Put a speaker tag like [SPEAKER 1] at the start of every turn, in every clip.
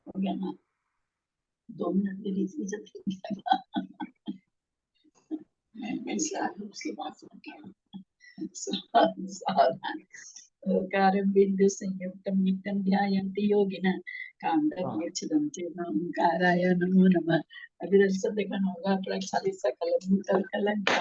[SPEAKER 1] हो गया ना, 2 मिनट के बीच में जब मैं उसके बाद सावधान ओंकारं बिंदु संयुक्तं नित्यं ध्यायन्ति योगिनः कांडमोक्षदं चेदं ओंकाराय नमो नमः। अभी दर्शन देखा होगा प्रक्षालित सकलम कलंका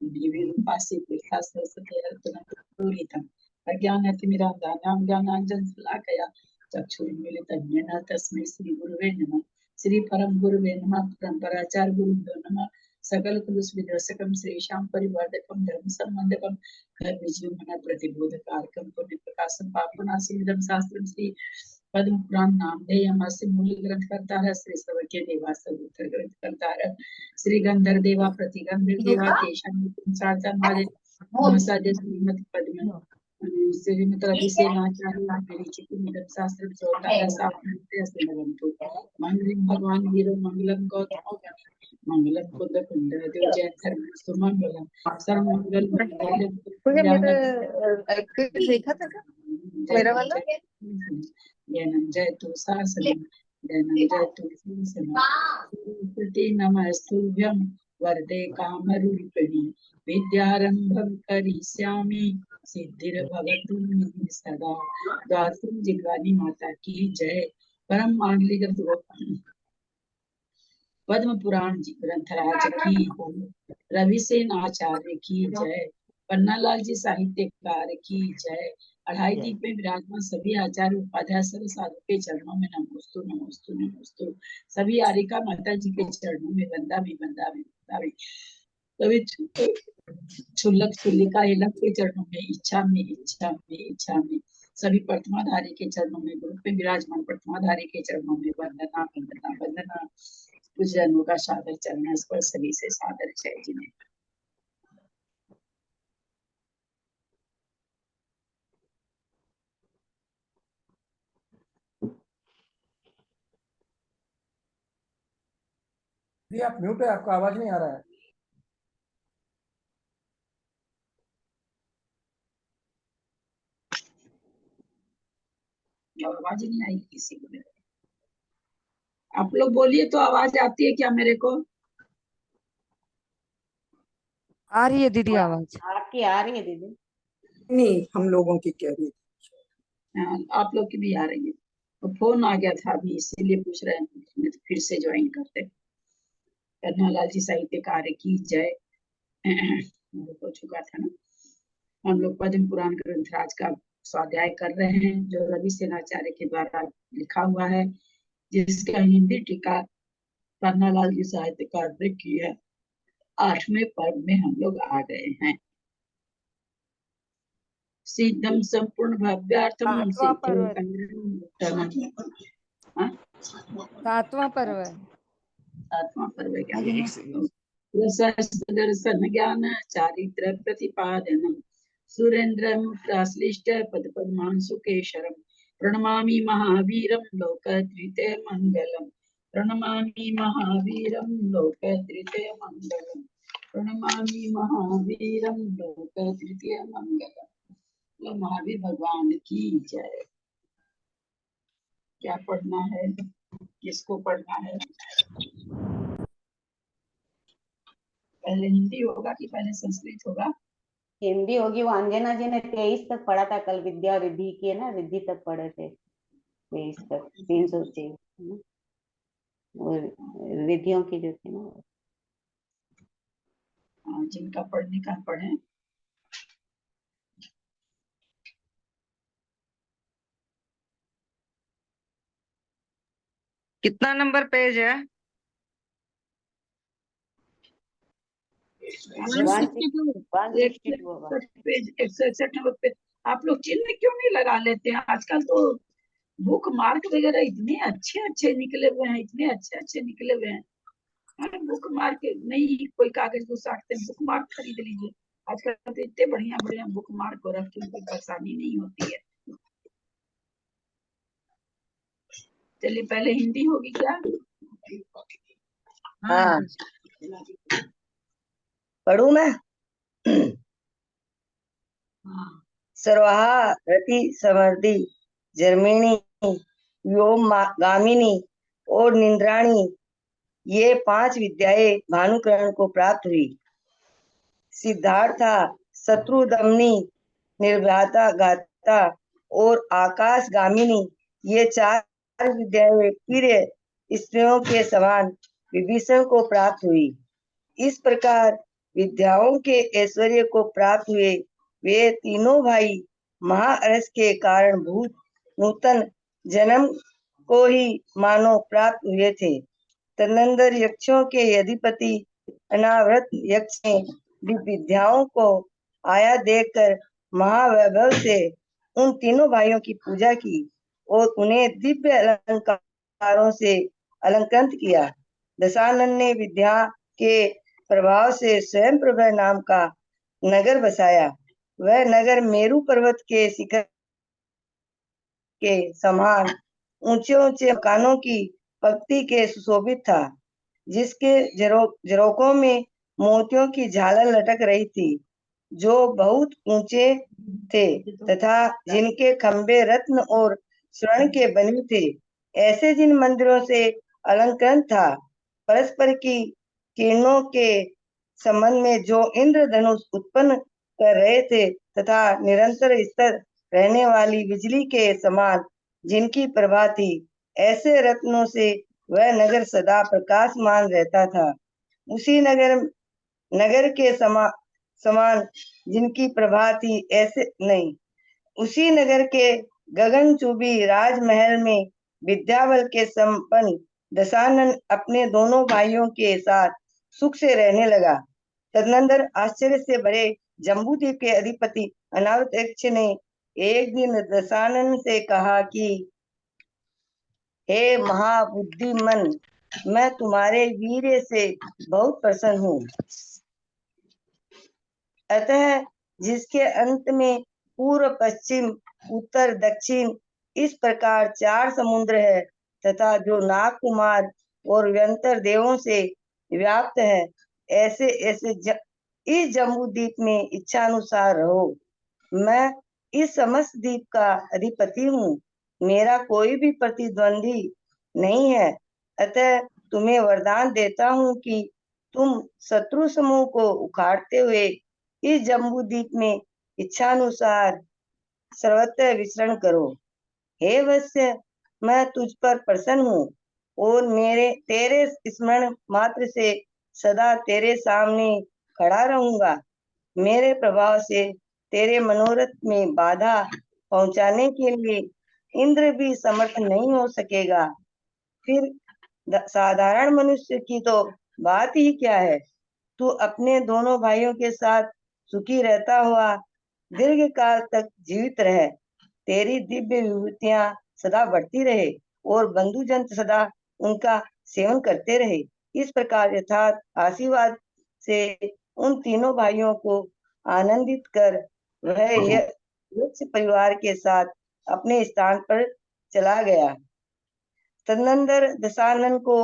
[SPEAKER 1] दिव्यरूपासि तीर्थास्त्र सत्यर्थनपूरितं अज्ञानतिमिरान्धानां ज्ञानाञ्जनशलाकया चक्षुरुन्मीलितं येन तस्मै श्रीगुरुवे नमः। श्री परम गुरुवे नमः। परम्पराचार्य गुरुभ्यो नमः। सकल कुलस्विदर्शकं श्रीशां परिवर्धकं धर्म संबंधकं विजयमना प्रतिबोधकारकं पुण्य प्रकाशम पापनाशम शास्त्रम श्री पद्म पुराण नामधेयमस्य मूल ग्रंथ करता है श्री सवज्ञ देवा सदुत्तर ग्रंथ करता है श्री गंधर देवा प्रतिगंधर देवा तेषां साचा मारे नमसादे श्रीमती पद्म श्रीमती अभिषेकाचार्य विरचित निगम शास्त्र चौथा है साप्ताहिक से लगंतु मंगलम भगवान वीरो मंगलम गौतम मंगलम कुंद कुंद देव जय धर्म सुमंगलम सर्वमंगल
[SPEAKER 2] मुझे मेरा देखा था मेरा वाला
[SPEAKER 1] जैनम जय तु सासनम जैनम जय तु सासनम प्रति नमस्तुभ्यं वरदे कामरूपिणी विद्यारंभं करिष्यामि सिद्धिर्भवतु मे सदा। द्वादशी जिगवानी माता की जय। परम मांगलिक पद्म पुराण जी ग्रंथराज की जय। रविसेन आचार्य की जय। पन्नालाल जी साहित्यकार की जय। अढ़ाई दीप में विराजमान सभी आचार्य उपाध्याय सर्व साधु के चरणों में नमोस्तु नमोस्तु नमोस्तु। सभी आरिका माता जी के चरणों में बंदा भी बंदा भी बंदा भी। सभी छुल्लक छुल्लिका हिलक के चरणों में इच्छा में इच्छा में इच्छा में। सभी प्रतिमाधारी के चरणों में ग्रुप में विराजमान प्रतिमाधारी के चरणों में वंदना वंदना वंदना। कुछ जनों का सादर चरण स्पर्श सभी से सादर जय जिन्हें।
[SPEAKER 3] जी आप म्यूट है, आपका आवाज नहीं आ रहा है।
[SPEAKER 1] आवाज नहीं आई किसी को। आप लोग बोलिए तो आवाज आती है क्या मेरे को?
[SPEAKER 2] आ रही है दीदी आवाज।
[SPEAKER 4] आपकी आ रही है दीदी।
[SPEAKER 3] नहीं हम लोगों की कह रही
[SPEAKER 1] हाँ, आप लोग की भी आ रही है। तो फोन आ गया था अभी इसीलिए पूछ रहे हैं तो फिर से ज्वाइन करते। कन्हैयालाल जी साहित्यकार की जय। हो चुका था ना। हम लोग पद्म पुराण ग्रंथराज का स्वाध्याय कर रहे हैं जो रवि सेनाचार्य के द्वारा लिखा हुआ है, जिसका हिंदी टीका कन्हैयालाल जी साहित्यकार ने की है। 8वें पर्व में हम लोग आ गए हैं। सिद्धम संपूर्ण भव्यार्थम
[SPEAKER 2] सातवां पर्व है। सातवां पर्व है।
[SPEAKER 1] सातवां पर्व दर्शन ज्ञान चारित्र प्रतिपादनम सुरेंद्रम प्राश्लिष्ट पद पद्मांशु केशरम प्रणमामि महावीरम लोकत्रितय मंगलम प्रणमामि महावीरम लोकत्रितय मंगलम प्रणमामि महावीरम लोकत्रितय मंगलम। तो महावीर भगवान की जय। क्या पढ़ना है, किसको पढ़ना है? पहले हिंदी होगा कि पहले संस्कृत होगा?
[SPEAKER 4] हिंदी होगी। वो अंजना जी ने 23 तक पढ़ा था कल। विद्या रिद्धि की है ना, रिद्धि तक पढ़े थे 23 तक। 306 रिद्धियों की जो थी ना।
[SPEAKER 1] जिनका पढ़ने का पढ़े।
[SPEAKER 2] कितना नंबर पेज है?
[SPEAKER 4] 162 होगा।
[SPEAKER 1] पेज 161 नंबर पे। आप लोग चिन्ह क्यों नहीं लगा लेते हैं? आजकल तो बुक मार्क वगैरह इतने अच्छे अच्छे निकले हुए हैं, इतने अच्छे अच्छे निकले हुए हैं। बुक मार्क नहीं कोई कागज को साटते, बुक मार्क खरीद लीजिए। आजकल तो इतने बढ़िया बढ़िया बुक मार्क हो रखे हैं, कोई परेशानी नहीं होती है। चलिए पहले हिंदी होगी क्या?
[SPEAKER 4] हाँ पढ़ू मैं। सर्वहा रति समर्दि जर्मिणी
[SPEAKER 5] व्योमगामिनी और निंद्राणी, ये 5 विद्याएं भानुकरण को प्राप्त हुई। सिद्धार्था, शत्रुदमनी, निर्घाता गाता और आकाशगामिनी, ये 4 विद्याएं प्रिय स्त्रियों के समान विभीषण को प्राप्त हुई। इस प्रकार विद्याओं के ऐश्वर्य को प्राप्त हुए वे तीनों भाई महाअरस के कारण भूत नूतन जन्म को ही मानो प्राप्त हुए थे। तदनंतर यक्षों के अधिपति अनावृत यक्ष ने विद्याओं को आया देखकर महावैभव से उन तीनों भाइयों की पूजा की और उन्हें दिव्य अलंकारों से अलंकृत किया। दशानन ने विद्या के प्रभाव से स्वयं प्रभ नाम का नगर बसाया। वह नगर मेरु पर्वत के शिखर के समान ऊंचे ऊंचे मकानों की पंक्ति के सुशोभित था, जिसके झरोकों में मोतियों की झालर लटक रही थी, जो बहुत ऊंचे थे तथा जिनके खंबे रत्न और स्वर्ण के बने थे। ऐसे जिन मंदिरों से अलंकृत था, परस्पर की किरणों के संबंध में जो इंद्रधनुष उत्पन्न कर रहे थे तथा निरंतर स्थिर रहने वाली बिजली के समान जिनकी प्रभा थी, ऐसे रत्नों से वह नगर सदा प्रकाशमान रहता था। उसी नगर के समान जिनकी प्रभा थी, ऐसे नहीं, उसी नगर के गगनचुंबी राजमहल में विद्याबल के संपन्न दशानन अपने दोनों भाइयों के साथ सुख से रहने लगा। तदनंतर आश्चर्य से भरे जम्बूद्वीप के अधिपति अनावृत यक्ष ने एक दिन दशानन से कहा कि हे महाबुद्धिमन, मैं तुम्हारे वीर्य से बहुत प्रसन्न हूँ। अतः जिसके अंत में पूर्व पश्चिम उत्तर दक्षिण इस प्रकार 4 समुद्र है तथा जो नाग कुमार और व्यंतर देवों से व्याप्त है, ऐसे ऐसे इस जम्बू द्वीप में इच्छा अनुसार रहो। मैं इस समस्त द्वीप का अधिपति हूँ, मेरा कोई भी प्रतिद्वंदी नहीं है। अतः तुम्हें वरदान देता हूँ कि तुम शत्रु समूह को उखाड़ते हुए इस जम्बू द्वीप में इच्छानुसार सर्वत्र विचरण करो। हे वत्स्य, मैं तुझ पर प्रसन्न हूँ और तेरे स्मरण मात्र से सदा तेरे सामने खड़ा रहूंगा। मेरे प्रभाव से तेरे मनोरथ में बाधा पहुंचाने के लिए इंद्र भी समर्थ नहीं हो सकेगा। फिर साधारण मनुष्य की तो बात ही क्या है। तू अपने दोनों भाइयों के साथ सुखी रहता हुआ दीर्घ काल तक जीवित रहे, तेरी दिव्य विभूतियां सदा बढ़ती रहे और बंधुजन सदा उनका सेवन करते रहे। इस प्रकार यथार्थ आशीर्वाद से उन तीनों भाइयों को आनंदित कर वह यक्ष परिवार के साथ अपने स्थान पर चला गया। तदनंतर दशानन को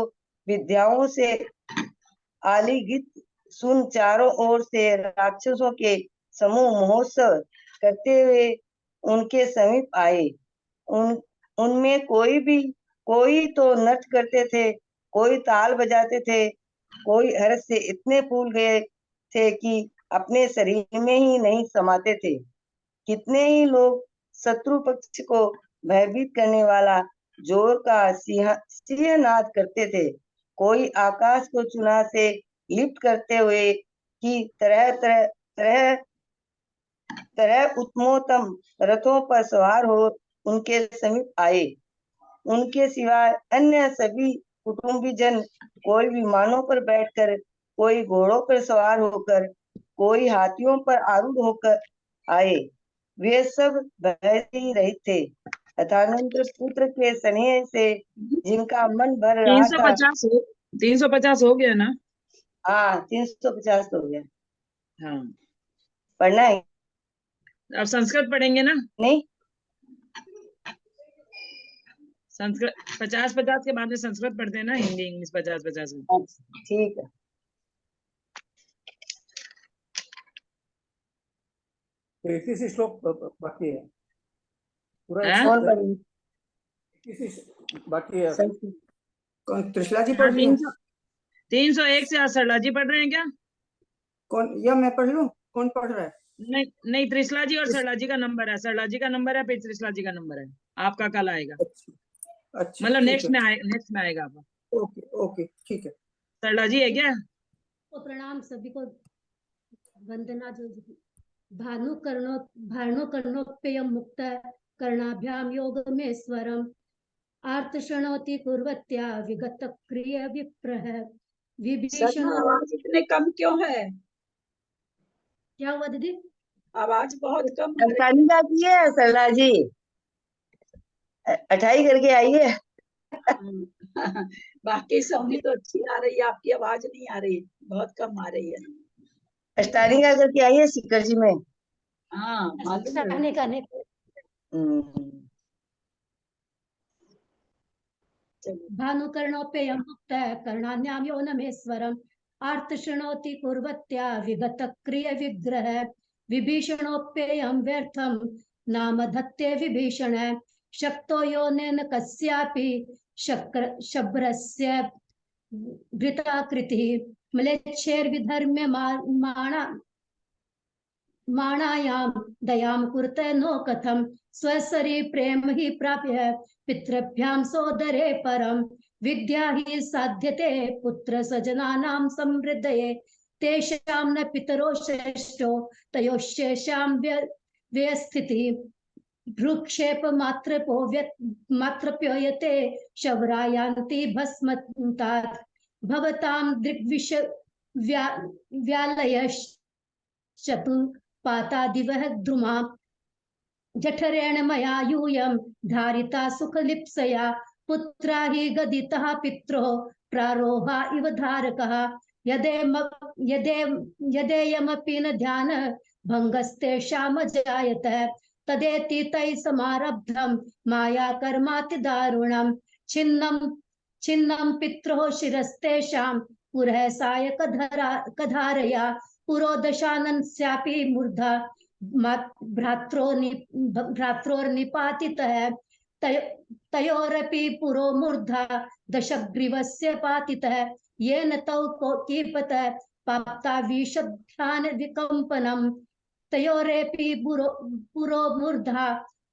[SPEAKER 5] विद्याओं से आलिंगित सुन चारों ओर से राक्षसों के समूह महोत्सव करते हुए उनके समीप आए। उनमें कोई तो नृत्य करते थे, कोई ताल बजाते थे, कोई हर्ष से इतने फूल गए थे कि अपने शरीर में ही नहीं समाते थे। कितने ही लोग शत्रु पक्ष को भयभीत करने वाला जोर का सिंहनाद करते थे। कोई आकाश को चुना से लिप्त करते हुए कि तरह उत्तमोत्तम रथों पर सवार हो उनके समीप आए। उनके सिवाय अन्य सभी कुटुंबी जन कोई विमानों पर बैठकर, कोई घोड़ों पर सवार होकर, कोई हाथियों पर आरूढ़ होकर आए। वे सब भय से रहित थे। अथानंतर पुत्र के स्नेह से जिनका मन भर रहा था।
[SPEAKER 1] 350 हो गया ना?
[SPEAKER 5] हाँ, 350 हो गया।
[SPEAKER 1] हाँ,
[SPEAKER 5] पढ़ना है?
[SPEAKER 1] अब संस्कृत पढ़ेंगे ना?
[SPEAKER 5] नहीं,
[SPEAKER 1] संस्कृत 50-50 के बाद में संस्कृत पढ़ते हैं ना, हिंदी इंग्लिश 50-50।
[SPEAKER 5] ठीक है।
[SPEAKER 3] तो 31 श्लोक बाकी है पूरा।
[SPEAKER 1] हाँ?
[SPEAKER 5] कौन पढ़ी?
[SPEAKER 3] बाकी है।
[SPEAKER 5] संस्कृत।
[SPEAKER 3] कौन त्रिशला जी
[SPEAKER 1] हाँ,
[SPEAKER 3] पढ़ रही हैं?
[SPEAKER 1] 301 से सरला जी पढ़ रहे हैं क्या?
[SPEAKER 3] कौन, या मैं पढ़ लूं? कौन पढ़ रहा है?
[SPEAKER 1] नहीं नहीं, त्रिशला जी और सरला जी का नंबर है। सरला जी का नंबर है, फिर त्रिशला जी का नंबर है। आपका कल आएगा,
[SPEAKER 3] अच्छा अच्छा,
[SPEAKER 1] मतलब
[SPEAKER 3] ठीक
[SPEAKER 1] नेक्स्ट
[SPEAKER 3] है।
[SPEAKER 1] में आएगा, नेक्स्ट में आएगा आपका।
[SPEAKER 3] ओके ओके, ठीक है।
[SPEAKER 1] सरला जी है क्या?
[SPEAKER 6] तो प्रणाम सभी को, वंदना जो भानुकर्णोप्ययं मुक्त कर्णाभ्याम योग में स्वरम आर्तशृणोति कुर्वत्या विगत क्रिय विप्रह विभीषण।
[SPEAKER 1] आवाज इतने कम क्यों है?
[SPEAKER 6] क्या हुआ दीदी?
[SPEAKER 1] आवाज बहुत कम आ रही
[SPEAKER 5] अष्टानी का किए है सरला जी, 28 करके आइए।
[SPEAKER 1] है। बाकी सबकी तो अच्छी आ रही है, आपकी आवाज नहीं आ रही, बहुत कम आ रही है।
[SPEAKER 5] अष्टानी का करके आइए सीकर जी में।
[SPEAKER 1] हाँ मालूम है।
[SPEAKER 6] कहने का नहीं।
[SPEAKER 5] हम्म।
[SPEAKER 1] चलो।
[SPEAKER 6] भानुकर्णोप्ययं मुक्त कर्णान्याम यो नमेश्वरम आर्तशृणोति कुर्वत्या विगत क्रिय विग्रह विभीषणोप्ययं व्यर्थम नाम धत्ते विभीषण शक्तो योनेन कस्यापि शब्रस्य वृताकृतिः म्लेच्छेर्विधर्म्य माणायां दयां कुरुते नो कथं स्वसरी प्रेम हि प्राप्य पितृभ्यां सोदरे परम विद्या हि साध्यते पुत्र स्वजनानां समृद्धये तेषां न पितरो श्रेष्ठो तयोश्चेषां व्यस्थितिः भ्रूक्षेप मात्रप्योयते शवरायान्ति भस्मतात् भवतां दृग्विष व्यालयश्चतुपातादिवः द्रुमा जठरेण मया यूयं धारिता सुखलिप्सया पुत्रा हि गदितः पित्रो प्रारोहा इव धारकः यदेयमपि न ध्यान भंगस्तेषामजायत तदेति तैः समारब्धं माया कर्माति दारुणं छिन्नं पित्रोः शिरस्तेषां पुरः सायकधारया पुरोदशाननस्यापि मूर्धा भ्रात्रोर्निपातितः तयोरपि पुरो मूर्धा दशग्रीवस्य पातितः येन तौ कीपतः पाप्ता विशब्ध्यान विकम्पनम् तयोरेपि पुरो मूर्धा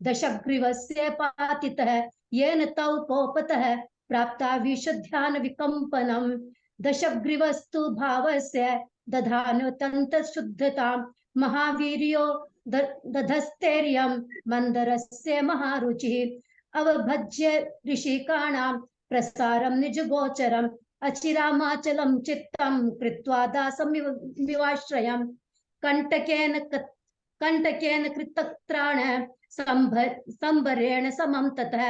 [SPEAKER 6] दशग्रीवस्य पातितः येन तौ कोपतः प्राप्ता विशुद्ध्यान विकम्पनम् दशग्रीवस्तु भावस्य दधानोऽत्यन्तशुद्धताम् महावीर्यो दधस्तेर्यं मंदरस्य महारुचिः अवभज्य ऋषिकाणां प्रसारं निजगोचरम् अचिरामाचलं चित्तं कृत्वा दासमिवाश्रयम् कंटकेन कृतत्राण संभरेण समं ततः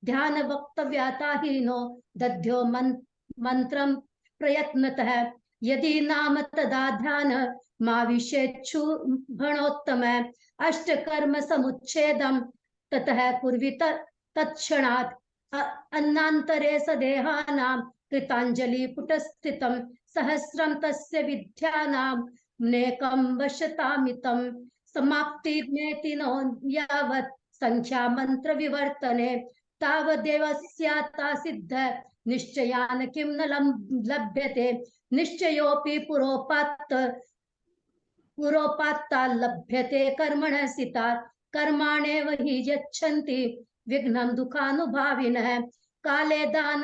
[SPEAKER 6] ध्यान वक्तव्याताहीनो दध्यो मंत्रं प्रयत्नतः यदि नाम तदा ध्यान मा विषेच्छु भणोत्तम अष्टकर्म समुच्छेदं ततः कुर्वित तत्क्षणात् अन्नान्तरे सदेहानां कृताञ्जलि पुटस्थितं सहस्रं तस्य विद्यानां नेकं वशतामितं समाप्तिर्नेति नो यावत् संख्या मंत्र विवर्तने तावदेव स्यात्ता सिद्ध निश्चयान किं न लभ्यते निश्चयोऽपि पुरोपात्ता लभ्यते कर्मणः सितात् कर्माणेव हि यच्छन्ति विघ्नं दुःखानुभाविनः काले दान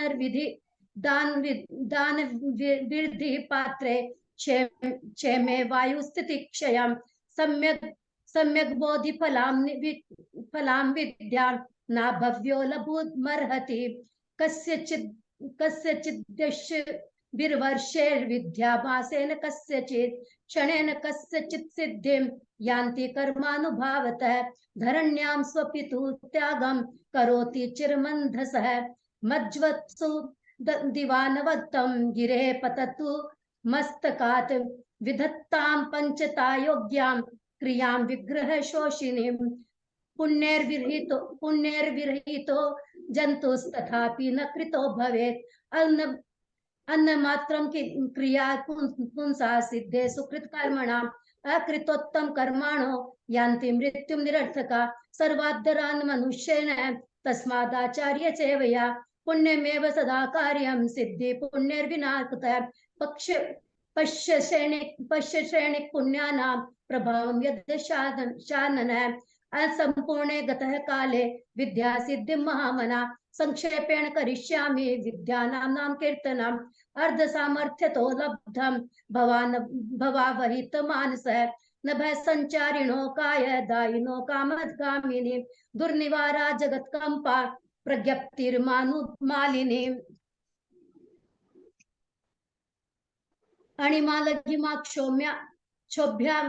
[SPEAKER 6] विधि पात्रे क्षेमे वायुस्थिति क्षयं सम्यक् बोधि फलां विद्यां न भव्यो लभुमर्हति कस्यचिद् विर्वर्षेर्विद्याभासेन कस्यचित् क्षणेन कस्यचित् सिद्धिं यान्ति कर्मानुभावतः धरण्यां स्वपितु त्यागं करोति चिरमन्धसः मज्वत्सु दिवानवत्तं गिरे पततु मस्तकात् विधत्तां पंचता योग्यां क्रियां विग्रह शोषिनीं पुण्यैर्विरहितो जन्तुस्तथापि न कृतो भवेत् अन्नमात्रं क्रिया पुंसा सिद्धे सुकृत कर्मणाम् अकृतोत्तम कर्माणो यान्ति मृत्युं निरर्थका सर्वाद्धरान् मनुष्येण तस्मादाचार्य सेवया पुण्यमेव सदा कार्यं सिद्धि पुण्यर्विना कुतः पश्य श्रेणिक पुण्यानां प्रभावं यद् शाननः असंपूर्णे गतः काले विद्या सिद्धिं महामना संक्षेपेण करिष्यामि विद्यानां कीर्तनम् अर्ध सामर्थ्यतो लब्धं भवावहित मानसः नभः संचारिणो काय दायिनो कामगामिनी दुर्निवारा जगत्कंपा प्रज्ञप्तिर्मालिनी अणिमालघिमाक्षोभ्यां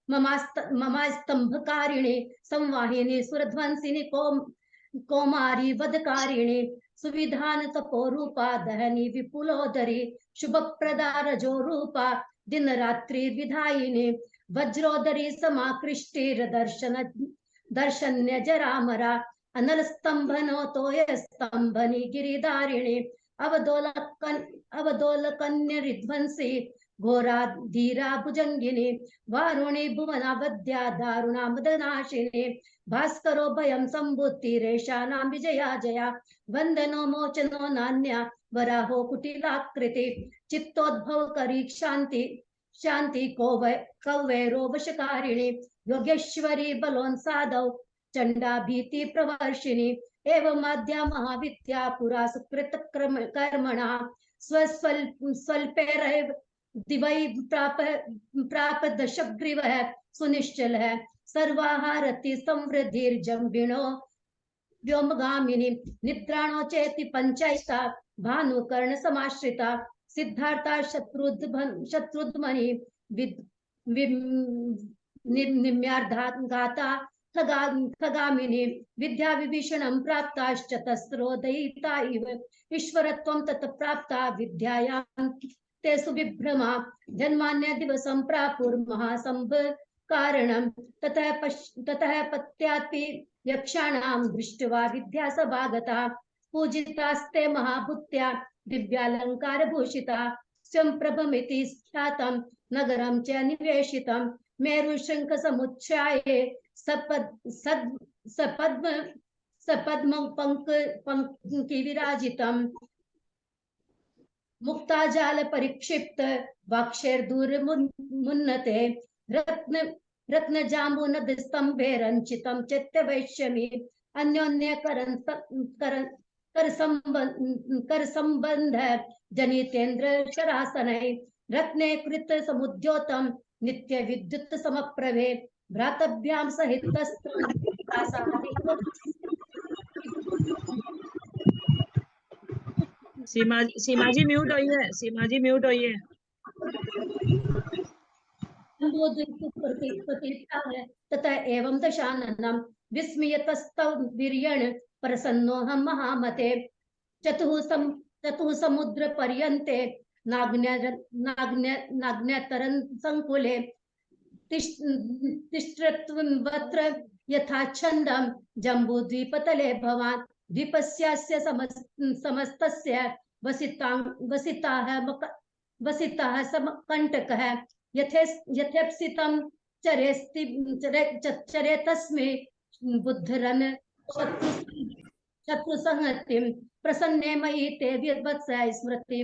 [SPEAKER 6] ममास्तंभकारिणे संवाहिनी सुरध्वंसिनी कौमारी वधकारिणी सुविधान तपोरूपा दहनी विपुलोदरी शुभप्रदा रजोरूपा दिन रात्रि विधायिनी वज्रोदरी समाकृष्टिर दर्शन्य जरामरा अनल स्तंभनो तोय स्तंभनी गिरिधारिणी अवदोलकन्य रिध्वंसी घोरा धीरा भुजंगिनी वारुणी भुवनावद्या दारुणा मदनाशिनी भास्करो भयं संबुद्धिरेषाणां विजया जया वंदनो मोचनो नान्या वराहो कुटिलाकृति चित्तोद्भव करी शांति कौवैरो वशकारिणी योगेश्वरी बलोन्सादौ चंडा भीति प्रवर्षिणी एवं माध्या महाविद्या पुरा सुकृत कर्मणा स्वल्पेरैव दिवै प्राप दशग्रीवः सुनिश्चलः सर्वाहारति संवृद्धिर्जम्बिनो व्योमगामिनी निद्राणो चेति पंचैता भानुकर्ण समाश्रिता सिद्धार्था शत्रुध्मनि निम्यार्धाता खगामिनी विद्या विभीषणं प्राप्ताश्च तस्रोदयिता इव ईश्वरत्वं तत् प्राप्ता विद्यायां ते सुविभ्रमा जन्मान्य दिवसं प्रापुर्महासंभ कारणं ततः पत्यापि यक्षाणां दृष्ट्वा विद्या सभागता पूजितास्ते महाभूत्या दिव्यालंकार भूषिता स्वयं प्रभमिति ख्यातं नगरं च निवेशितं मेरुशृंख समुच्छाये सपद्म पंक्ति विराजितं मुक्ताजाल परिक्षिप्त वाक्षेर्दूर मुन्नते रत्न जाम्बुनद स्तंभे रंचितं चैत्यवैश्यमी अन्योन्य कर संबंध जनितेन्द्र शरासनै रत्ने कृत समुद्योतं नित्य विद्युत समप्रभे भ्रातभ्यां सहित
[SPEAKER 7] सीमा जी म्यूट होइए, सीमा जी म्यूट होइए।
[SPEAKER 6] तथा एवं दशाननं विस्मयतस्तव वीर्यण प्रसन्नोऽहं महामते चतुः समुद्र पर्यन्ते नाग्न्यतरं संकुले तिष्ठत्वत्र यथा छन्दं जम्बूद्वीपतले भवान् द्वीपस्यास्य समस्तस्य वसिताः समकण्टकः यथेप्सितं चरे तस्मै बुद्धरन् शत्रुसंहतिं प्रसन्ने मयि ते वत्स स्मृति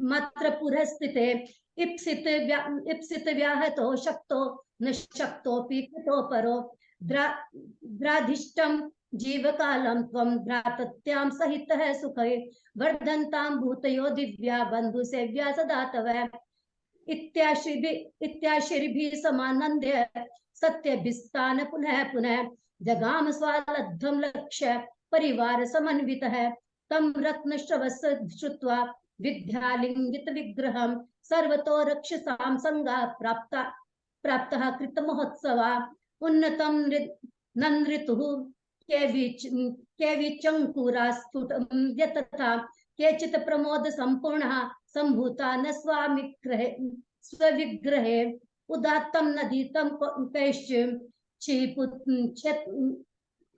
[SPEAKER 6] मात्र पुरस्थिते इप्सित व्याहतो शक्तो न शक्तोऽपि कृतो परो द्राधिष्ठं जीवकालं त्वं भ्रातत्यां सहितः सुखे वर्धन्तां भूतयो दिव्या बन्धुसेव्या सदा तव इत्याश्रिभिः समानन्द्य सत्यभिस्तान पुनः पुनः जगाम स्वालब्धं लक्ष्य परिवार समन्वितः तं रत्नश्रवस श्रुत्वा विद्यालिङ्गित विग्रहं सर्वतो रक्षसां संगा प्राप्तः कृतमहोत्सवा उन्नतं ननृतुः केविचङ्कुरास्फुटं यतथा केचित् प्रमोद सम्पूर्णः सम्भूता न स्वविग्रहे उदात्तं नदीतं कैश्चिं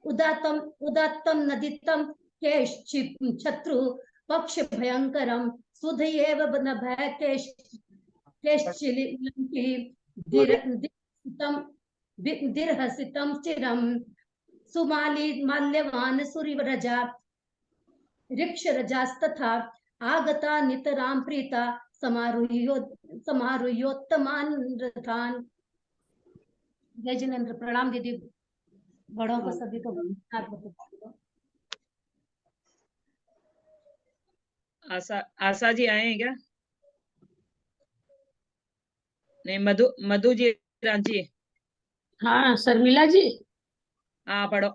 [SPEAKER 6] उदात्तं नदीतं केश्चिच्छत्रु पक्ष भयंकरं सुधयेव नभः केश्चिलिङ्की दीर्घसितं चिरं सुमाली माल्यवान सूरिव्रजा ऋक्षरजास्तथा आगता नितरां प्रीता समारुह्योत्तमान् रथान्। जय जिनेन्द्र। प्रणाम दीदी, बड़ों को सभी को नमस्कार बताओ।
[SPEAKER 7] आशा जी आए हैं क्या? नहीं, मधु जी रांची।
[SPEAKER 8] हाँ शर्मिला जी।
[SPEAKER 7] हाँ पढ़ो।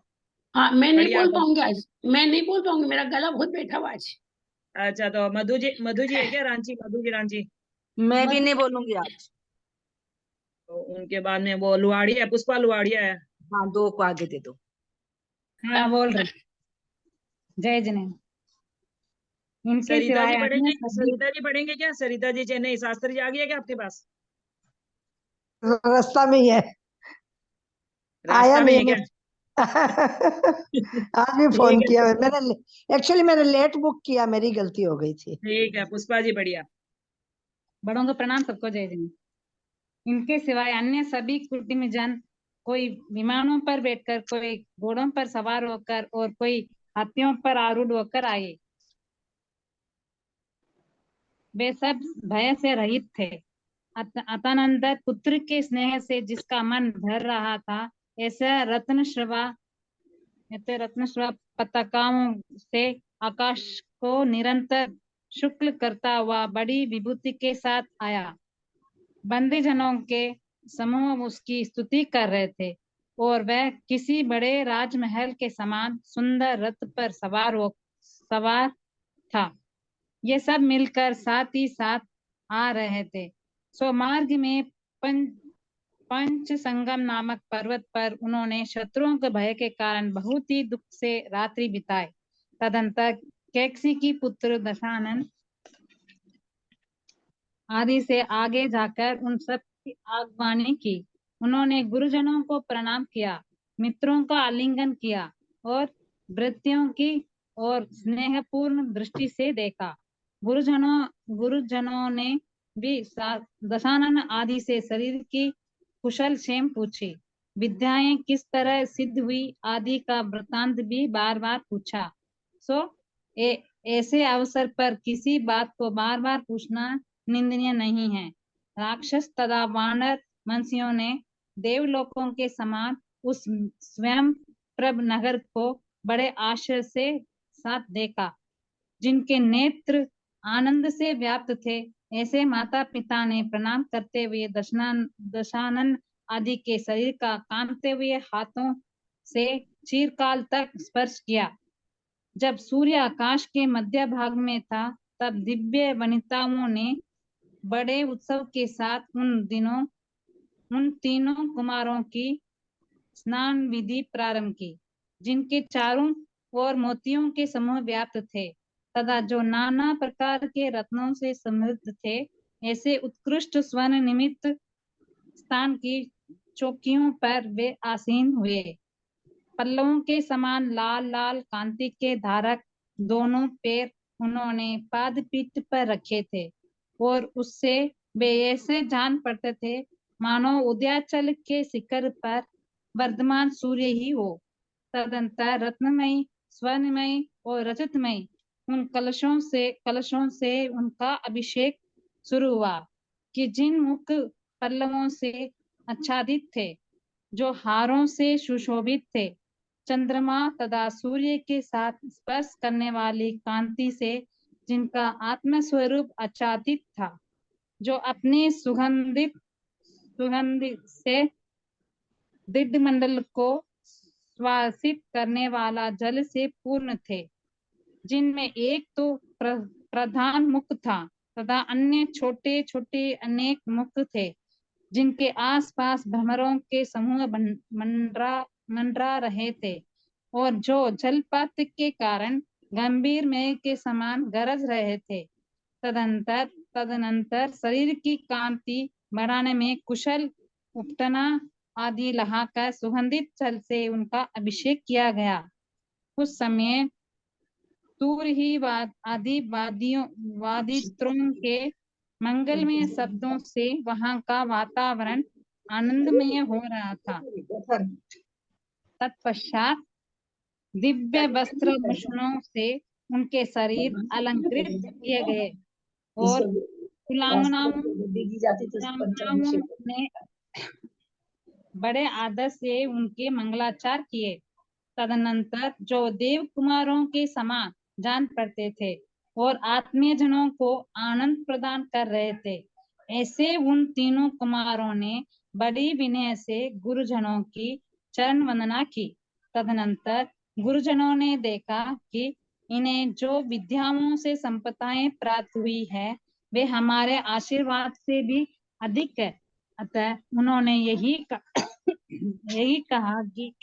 [SPEAKER 8] हाँ मैं नहीं
[SPEAKER 7] बढ़िया,
[SPEAKER 8] बोल पाऊंगी आज, मैं नहीं बोल पाऊंगी, मेरा गला बहुत बैठा हुआ आज।
[SPEAKER 7] अच्छा तो मधु जी है क्या रांची? मधु जी रांची।
[SPEAKER 2] मैं भी नहीं बोलूंगी आज।
[SPEAKER 7] तो उनके बाद में वो लुहाड़िया, पुष्पा लुहाड़िया है।
[SPEAKER 2] हाँ, 2 को आगे दे दो। हाँ बोल रहे। जय जिनेन्द्र। इनके
[SPEAKER 7] सरिता
[SPEAKER 2] सिवाय
[SPEAKER 7] जी
[SPEAKER 2] अन्य
[SPEAKER 7] पढ़ेंगे?
[SPEAKER 2] सभी
[SPEAKER 7] सरिता जी पढ़ेंगे क्या? सरिता जी चेन्नई। शास्त्री जी आ गया क्या आपके पास?
[SPEAKER 9] रास्ता में ही है, आया
[SPEAKER 7] रास्ता में है
[SPEAKER 9] नहीं
[SPEAKER 7] क्या?
[SPEAKER 9] आज भी फोन
[SPEAKER 7] ठीक है,
[SPEAKER 9] किया मैंने, एक्चुअली मैंने लेट बुक किया, मेरी गलती हो गई थी।
[SPEAKER 7] ठीक है पुष्पा जी बढ़िया।
[SPEAKER 2] बड़ों को प्रणाम, सबको जय जिनेन्द्र। इनके सिवाय अन्य सभी कुटुंबजन, कोई विमानों पर बैठकर, कोई घोड़ों पर सवार होकर और कोई हाथियों पर आरूढ़ होकर आए। वे सब भय से रहित थे। अतनंतर पुत्र के स्नेह से जिसका मन भर रहा था, ऐसा रत्नश्रवा पताकाओं से आकाश को निरंतर शुक्ल करता हुआ बड़ी विभूति के साथ आया। बंदीजनों के समूह उसकी स्तुति कर रहे थे और वह किसी बड़े राजमहल के समान सुंदर रथ पर सवार था। ये सब मिलकर साथ ही साथ आ रहे थे। सो मार्ग में पंच संगम नामक पर्वत पर उन्होंने शत्रुओं के भय के कारण बहुत ही दुख से रात्रि बिताए। तदंतर कैकसी की पुत्र दशानन आदि से आगे जाकर उन सब की आगवानी की। उन्होंने गुरुजनों को प्रणाम किया, मित्रों का आलिंगन किया और वृत्तियों की और स्नेहपूर्ण दृष्टि से देखा। गुरुजनों ने भी दशानन आदि से शरीर की कुशल क्षेम पूछी, विद्याएं किस तरह सिद्ध हुई आदि का वृत्तांत भी बार बार पूछा। ऐसे अवसर पर किसी बात को बार बार पूछना निंदनीय नहीं है। राक्षस तथा वानर वंशियों ने देवलोकों के समान उस स्वयं प्रभ नगर को बड़े आश्चर्य से साथ देखा, जिनके नेत्र आनंद से व्याप्त थे। ऐसे माता पिता ने प्रणाम करते हुए दशानन आदि के शरीर का कांपते हुए हाथों से चिरकाल तक स्पर्श किया। जब सूर्य आकाश के मध्य भाग में था, तब दिव्य वनिताओं ने बड़े उत्सव के साथ उन तीनों कुमारों की स्नान विधि प्रारंभ की, जिनके चारों ओर मोतियों के समूह व्याप्त थे तथा जो नाना प्रकार के रत्नों से समृद्ध थे। ऐसे उत्कृष्ट स्वर्ण निमित्त स्थान की चौकियों पर वे आसीन हुए। पल्लवों के समान लाल लाल कांति के धारक दोनों पैर उन्होंने पादपीठ पर रखे थे और उससे वे ऐसे जान पड़ते थे मानो उदयाचल के शिखर पर वर्धमान सूर्य ही हो। तदंतर रत्नमयी, स्वर्णमयी और रजतमयी उन कलशों से उनका अभिषेक शुरू हुआ, कि जिन मुख पल्लवों से आच्छादित थे, जो हारों से सुशोभित थे, चंद्रमा तथा सूर्य के साथ स्पर्श करने वाली कांति से जिनका आत्म स्वरूप आच्छादित था, जो अपने सुगंधित से दिव्य मंडल को श्वासित करने वाला जल से पूर्ण थे, जिनमें एक तो प्रधान मुख था तथा अन्य छोटे छोटे अनेक मुख थे, जिनके आसपास भ्रमरों के समूह मंडरा रहे थे और जो जलपात के कारण गंभीर मेघ के समान गरज रहे थे। तदनंतर शरीर की कांति बढ़ाने में कुशल उपटना आदि लहाकर सुगंधित जल से उनका अभिषेक किया गया। उस समय तूर ही आदि वादित्रों के मंगलमय शब्दों से वहां का वातावरण आनंदमय हो रहा था। तत्पश्चात दिव्य वस्त्र भूषणों से उनके शरीर अलंकृत किए गए और कुलांगनाओं ने बड़े आदर से उनके मंगलाचार किए। तदनंतर जो देव कुमारों के समान जान पड़ते थे और आत्मीय जनों को आनंद प्रदान कर रहे थे, ऐसे उन तीनों कुमारों ने बड़ी विनय से गुरुजनों की चरण वंदना की। तदनंतर गुरुजनों ने देखा कि इन्हें जो विद्याओं से संपदाएं प्राप्त हुई है वे हमारे आशीर्वाद से भी अधिक है। अतः उन्होंने यही कहा कि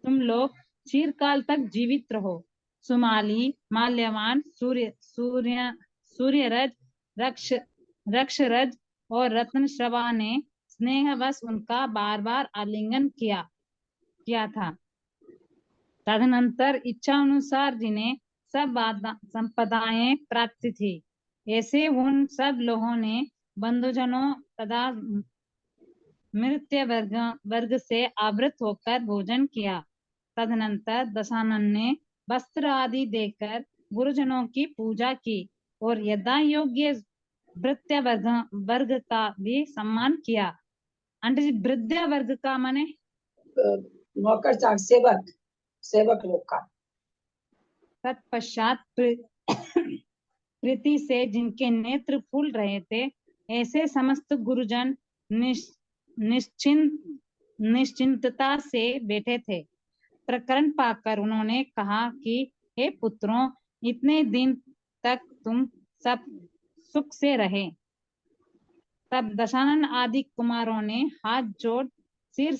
[SPEAKER 2] तुम लोग चिरकाल तक जीवित रहो। सुमाली, माल्यवान, सूर्यरज, रक्षरज और रत्नश्रवा ने स्नेहवश उनका बार बार आलिंगन किया था। तदनंतर इच्छा अनुसार जिन्हें सब संपदाएं प्राप्त थी, ऐसे उन सब लोगों ने बंधुजनों तथा मृत्य वर्ग से आवृत होकर भोजन किया। तदनंतर दशानन ने वस्त्र आदि देकर गुरुजनों की पूजा की और यथा योग्य भृत्य वर्ग का भी सम्मान किया। आंटी जी, वृद्ध वर्ग का माने
[SPEAKER 1] नौकर चाकर सेवक लोग का।
[SPEAKER 2] तत्पश्चात प्रीति से जिनके नेत्र फूल रहे थे, ऐसे समस्त गुरुजन निश्चिंतता से बैठे थे। प्रकरण पाकर उन्होंने कहा कि हे पुत्रों, इतने दिन तक तुम सब सुख से रहे। तब दशानन आदि कुमारों ने हाथ जोड़ सिर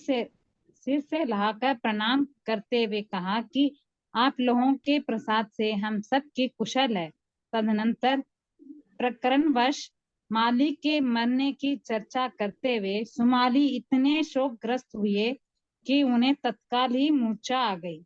[SPEAKER 2] से लहाकर प्रणाम करते हुए कहा कि आप लोगों के प्रसाद से हम सब के कुशल है। तदनंतर प्रकरणवश माली के मरने की चर्चा करते हुए सुमाली इतने शोकग्रस्त हुए कि उन्हें तत्काल ही मूर्छा आ गई।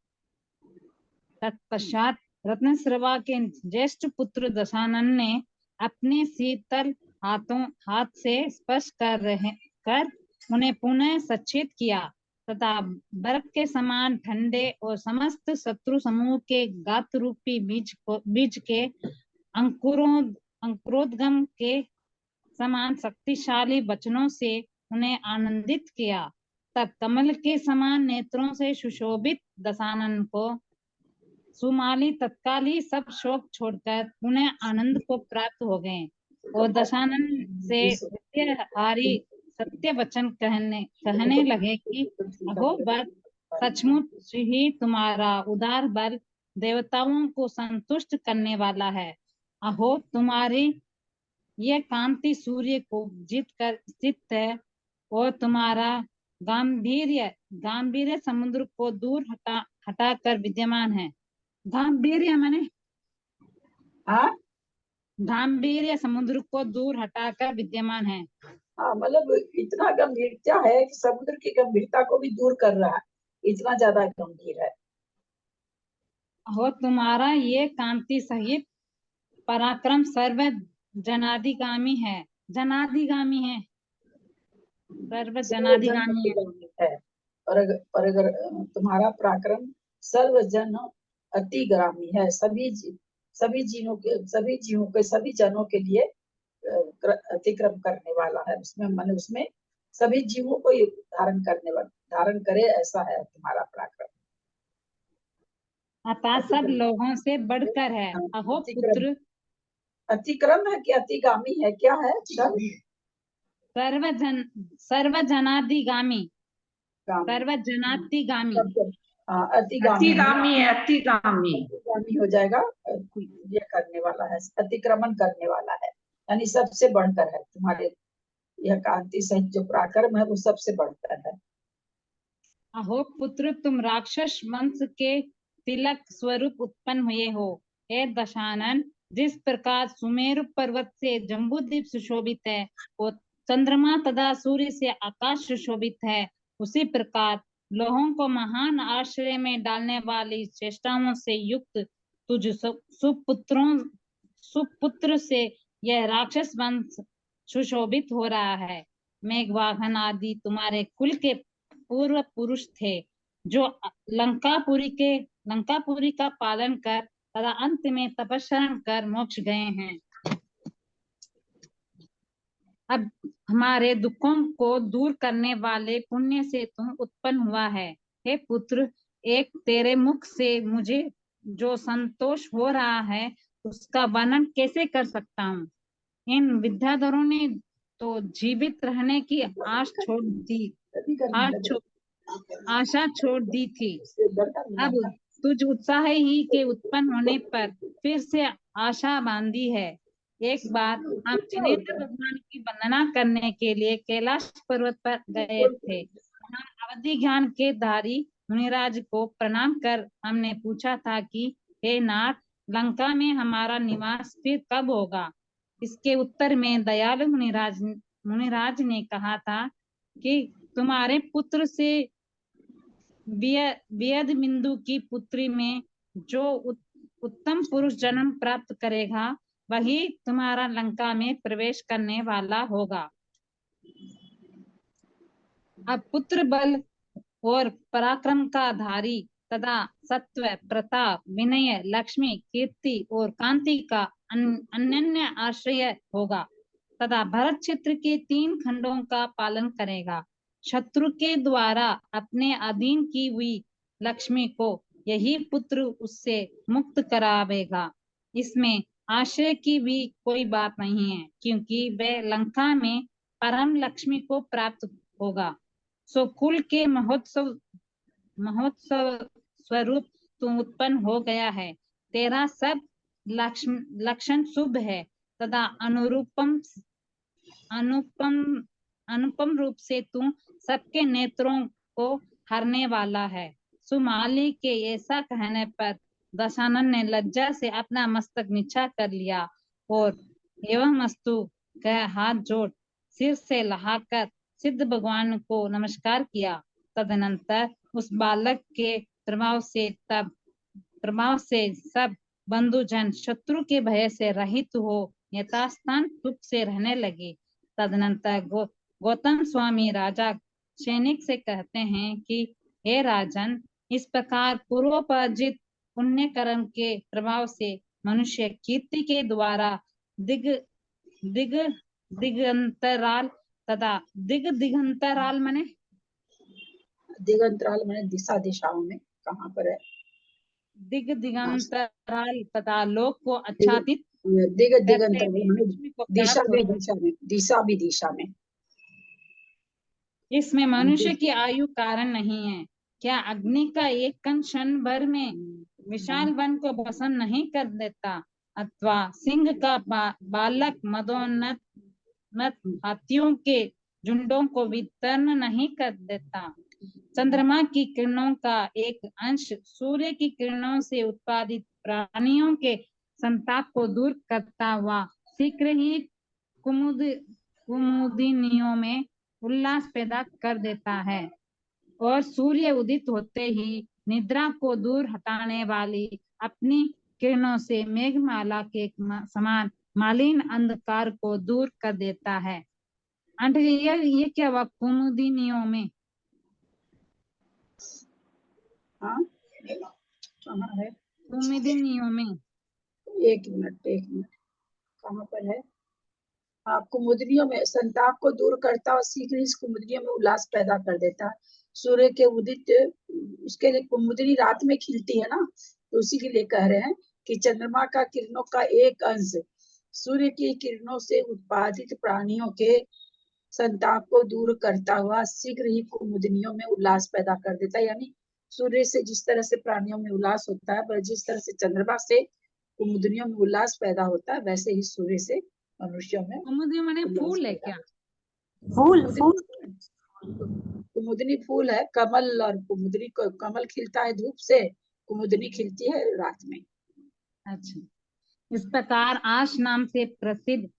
[SPEAKER 2] तत्पश्चात रत्नश्रवा के ज्येष्ठ पुत्र दशानन ने अपने शीतल हाथ से स्पर्श कर उन्हें पुनः सचेत किया तथा बर्फ के समान ठंडे और समस्त शत्रु समूह के गात रूपी बीज के अंकुरोद्गम के समान शक्तिशाली वचनों से उन्हें आनंदित किया। तब कमल के समान नेत्रों से सुशोभित दशानन को सुमाली तत्काल ही सब शोक छोड़कर उन्हें आनंद को प्राप्त हो गए और दशानन से हारी सत्य वचन कहने लगे कि अहो वत्स, सचमुच ही तुम्हारा उदार बल देवताओं को संतुष्ट करने वाला है। अहो तुम्हारी ये कांति सूर्य को जीत कर स्थित है और तुम्हारा गांभीर्य समुद्र को दूर हटाकर विद्यमान है। गांभीर्य माने गांभीर्य समुद्र को दूर हटाकर विद्यमान है।
[SPEAKER 1] हाँ, मतलब इतना गंभीरता है कि समुद्र की गंभीरता को भी दूर कर रहा है, इतना ज्यादा गंभीर है।
[SPEAKER 2] हो तुम्हारा ये कांति सहित पराक्रम सर्व जनाधिगामी है। जनाधिगामी है, सर्व जनाधिगामी
[SPEAKER 1] है। और अगर तुम्हारा पराक्रम सर्व जन अतिगामी है, सभी जनों के लिए अतिक्रम करने वाला है। उसमें सभी जीवों को धारण करे, ऐसा है तुम्हारा पराक्रम।
[SPEAKER 2] अतः सब लोगों से बढ़कर है। अहो पुत्र,
[SPEAKER 1] अतिक्रम है कि अतिगामी है, क्या है?
[SPEAKER 2] सर्वजनाधिगामी
[SPEAKER 1] अतिगामी है, अतिगामी हो जाएगा। ये करने वाला है, अतिक्रमण करने वाला है, यानी सबसे बढ़कर है। तुम्हारे यह कांति सहित जो पराक्रम है वो सबसे बढ़कर है।
[SPEAKER 2] अहो पुत्र, तुम राक्षस वंश के तिलक स्वरूप उत्पन्न हुए हो। हे दशानन, जिस प्रकार सुमेरु पर्वत से जम्बूद्वीप सुशोभित है और चंद्रमा तथा सूर्य से आकाश सुशोभित है, उसी प्रकार लोगों को महान आश्रय में डालने वाली चेष्टाओं से युक्त तुझ सुपुत्र से यह राक्षस वंश सुशोभित हो रहा है। मेघवाहन आदि तुम्हारे कुल के पूर्व पुरुष थे, जो लंकापुरी का पालन कर तथा अंत में तपस्या कर मोक्ष गए हैं। अब हमारे दुखों को दूर करने वाले पुण्य से तुम उत्पन्न हुआ है। हे पुत्र, एक तेरे मुख से मुझे जो संतोष हो रहा है उसका वर्णन कैसे कर सकता हूँ। इन विद्याधरों ने तो जीवित रहने की आशा छोड़ दी थी। अब तुझ उत्साह ही के उत्पन्न होने पर फिर से आशा बांधी है। एक बार हम जिनेंद्र भगवान की वंदना करने के लिए कैलाश पर्वत पर गए थे। वहाँ अवधि ज्ञान के धारी मुनिराज को प्रणाम कर हमने पूछा था कि हे नाथ, लंका में हमारा निवास फिर कब होगा। इसके उत्तर में दयालु मुनिराज ने कहा था कि तुम्हारे पुत्र से वियद बिंदु की पुत्री में जो उत्तम पुरुष जन्म प्राप्त करेगा वही तुम्हारा लंका में प्रवेश करने वाला होगा। अब पुत्र बल और पराक्रम का धारी तथा सत्व, प्रताप, विनय, लक्ष्मी, कीर्ति और कांति का अनन्य आश्रय होगा तथा भरत क्षेत्र के 3 खंडों का पालन करेगा। शत्रु के द्वारा अपने अधीन की हुई लक्ष्मी को यही पुत्र उससे मुक्त करावेगा। इसमें आश्रय की भी कोई बात नहीं है, क्योंकि वह लंका में परम लक्ष्मी को प्राप्त होगा। सो कुल के महोत्सव स्वरूप तू उत्पन्न हो गया है। तेरा सब लक्षण शुभ है तथा अनुपम रूप से तू सबके नेत्रों को हरने वाला है। सुमाली के ऐसा कहने पर दशानन ने लज्जा से अपना मस्तक नीचा कर लिया और एवं अस्तु कह हाथ जोड़ सिर से लहाकर सिद्ध भगवान को नमस्कार किया। तदनंतर उस बालक के प्रभाव से सब बंधुजन शत्रु के भय से रहित हो यथास्थान सुख से रहने लगे। तदनंतर गौतम स्वामी राजा सैनिक से कहते हैं कि हे राजन, इस प्रकार पूर्वोपार्जित पुण्य कर्म के प्रभाव से मनुष्य कीर्ति के द्वारा दिगंतराल तथा दिगंतराल माने
[SPEAKER 1] दिशा दिशाओं में कहाँ पर है?
[SPEAKER 2] दिगंतराल तथा लोक को आच्छादित
[SPEAKER 1] दिगंतर दिशा में।
[SPEAKER 2] इसमें मनुष्य की आयु कारण नहीं है। क्या अग्नि का एक कण क्षण भर में विशाल वन को भस्म नहीं कर देता, अथवा सिंह का बालक मदोन्नत हाथियों के झुंडों को वितर्ण नहीं कर देता। चंद्रमा की किरणों का एक अंश सूर्य की किरणों से उत्पादित प्राणियों के संताप को दूर करता हुआ शीघ्र ही कुमुदिनियों में उल्लास पैदा कर देता है, और सूर्य उदित होते ही निद्रा को दूर हटाने वाली अपनी किरणों से मेघमाला के समान मालिन अंधकार को दूर कर देता है। ये क्या हुआ? कुमुदिनियों में
[SPEAKER 1] कहाँ है?
[SPEAKER 2] कुमुदिनियों में
[SPEAKER 1] एक मिनट कहाँ पर है? हाँ, कुमुदनियों में संताप को दूर करता और शीघ्र इस कुमुदनियों में उल्लास पैदा कर देता। सूर्य के उदित, उसके लिए कुमुदनी रात में खिलती है ना, तो उसी के लिए कह रहे हैं कि चंद्रमा का किरणों का एक अंश सूर्य की किरणों से उत्पादित प्राणियों के संताप को दूर करता हुआ शीघ्र ही कुमुदनियों में उल्लास पैदा कर देता है। यानी सूर्य से जिस तरह से प्राणियों में उल्लास होता है, पर जिस तरह से चंद्रमा से कुमुदनियों में उल्लास पैदा होता है, वैसे ही सूर्य से मनुष्यों में।
[SPEAKER 2] कुमुदनी माने फूल है क्या?
[SPEAKER 1] कुमुदनी फूल है। कमल और कुमुदनी, कमल खिलता है धूप से, कुमुदनी खिलती है रात में।
[SPEAKER 2] अच्छा, इस प्रकार आश नाम से प्रसिद्ध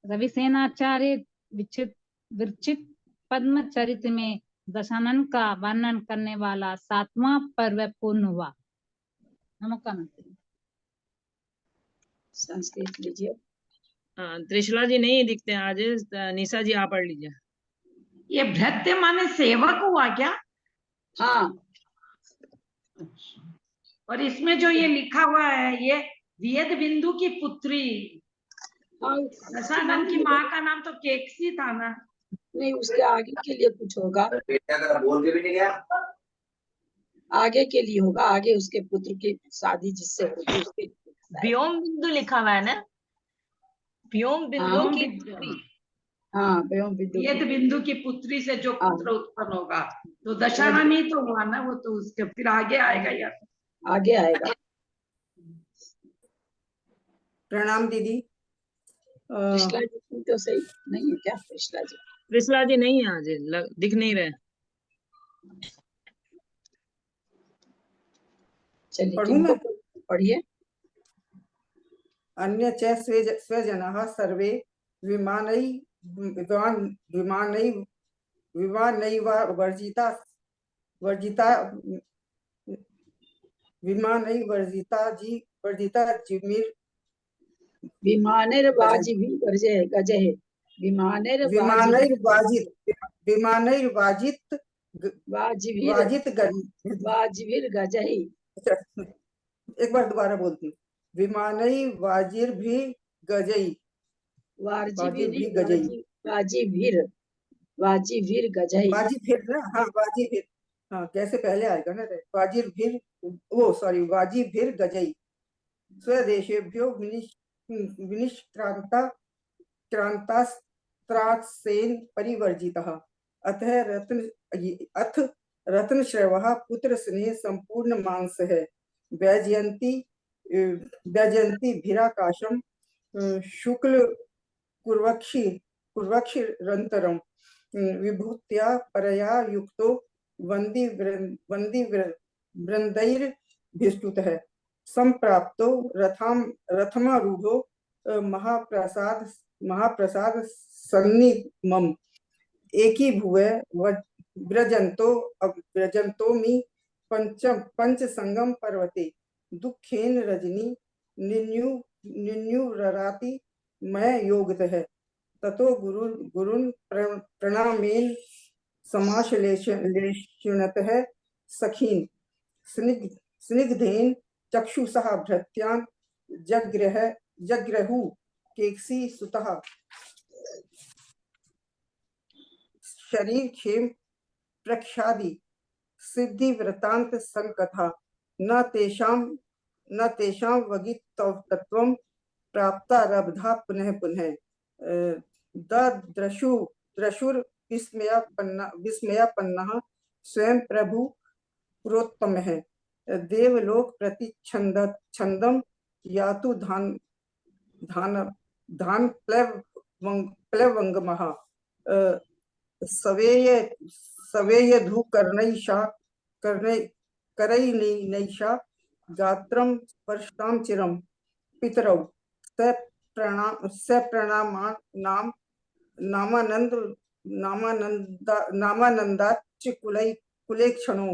[SPEAKER 2] रविसेनाचार्य विरचित पद्म चरित्र में दशानन का वर्णन करने वाला 7वां पर्व पूर्ण हुआ।
[SPEAKER 1] संस्कृत लीजिए।
[SPEAKER 7] त्रिशला जी नहीं दिखते आज, निशा जी आप पढ़ लीजिए।
[SPEAKER 10] ये भृत्य माने सेवक हुआ क्या?
[SPEAKER 1] हाँ
[SPEAKER 10] और इसमें जो ये लिखा हुआ है ये वेद बिंदु की पुत्री,
[SPEAKER 1] हाँ
[SPEAKER 10] दशानन की माँ का नाम तो केकसी था ना?
[SPEAKER 1] नहीं, उसके आगे के लिए कुछ होगा,
[SPEAKER 11] बोल के भी नहीं गया।
[SPEAKER 1] आगे के लिए होगा, आगे उसके पुत्र की शादी जिससे होगी उसके।
[SPEAKER 7] व्योम बिंदु लिखा हुआ है ना, व्योम बिंदु
[SPEAKER 1] हाँ
[SPEAKER 7] की पुत्री।
[SPEAKER 1] हाँ व्योम बिंदु
[SPEAKER 10] वेद बिंदु की पुत्री से जो
[SPEAKER 1] हाँ।
[SPEAKER 10] पुत्र उत्पन्न होगा तो दशानन ही तो हुआ ना, वो तो उसके फिर आगे आएगा यार।
[SPEAKER 1] आगे आएगा।
[SPEAKER 3] प्रणाम दीदी।
[SPEAKER 1] कृष्णा जी तो सही नहीं है क्या? कृष्णा जी,
[SPEAKER 7] कृष्णा जी नहीं है आज, दिख नहीं रहे।
[SPEAKER 1] चलिए
[SPEAKER 3] पढ़ूं मैं?
[SPEAKER 1] पढ़िए।
[SPEAKER 3] अन्य च स्वजनाः सर्वे विमानैव वर्जिता जिमिर
[SPEAKER 1] विमानैर्वाजिभिः गजैः
[SPEAKER 3] विमानैर्वाजित
[SPEAKER 1] वाजिभिर्गजैः।
[SPEAKER 3] एक बार दोबारा बोलती हूँ। विमानैर्वाजिर्भिः गजैः
[SPEAKER 1] वाजिभिर्गजैः।
[SPEAKER 3] वाजिभिर ना, हाँ वाजिभिर, हाँ कैसे पहले आएगा ना, वाजिभिर, वो सॉरी वाजिभिर गजैः स्वदेशेभ्यो क्रांतास्त्रासेन परिवर्जितः अथ रत्नश्रवः पुत्र स्नेह संपूर्ण मांस है। वैजयंती भीराकाशम शुक्ल कुर्वक्षिरंतरम विभूत्या परया युक्तो वंदी वृंदैर्भिस्तुतः संप्राप्तो रथमारूढ़ो महाप्रसाद सन्निमम एकी भुवे व्रजंतो पंच संगम पर्वते दुखेन रजनी निन्युरराति मैं योगतः ततो गुरुन् प्रणामेन समाश्लेषणतः सखीन स्निग्धेन चक्षुषः भृत्यान् जग्रहु केकसी सुतः शरीर क्षेम प्रख्यादि सिद्धि वृतांत संकथा न तेषां वगित तत्वं प्राप्ता रब्धा पुनः पुनः द्रशुर विस्मयापन्नः स्वयं प्रभु पुरोत्तमः देवलोक प्रति छंदम यातु धान प्लवंगमः सवेय धू करैनैषा गात्रं स्पर्शतां चिरं पितरौ स प्रणामानां नामानन्दाच्च कुलेक्षणो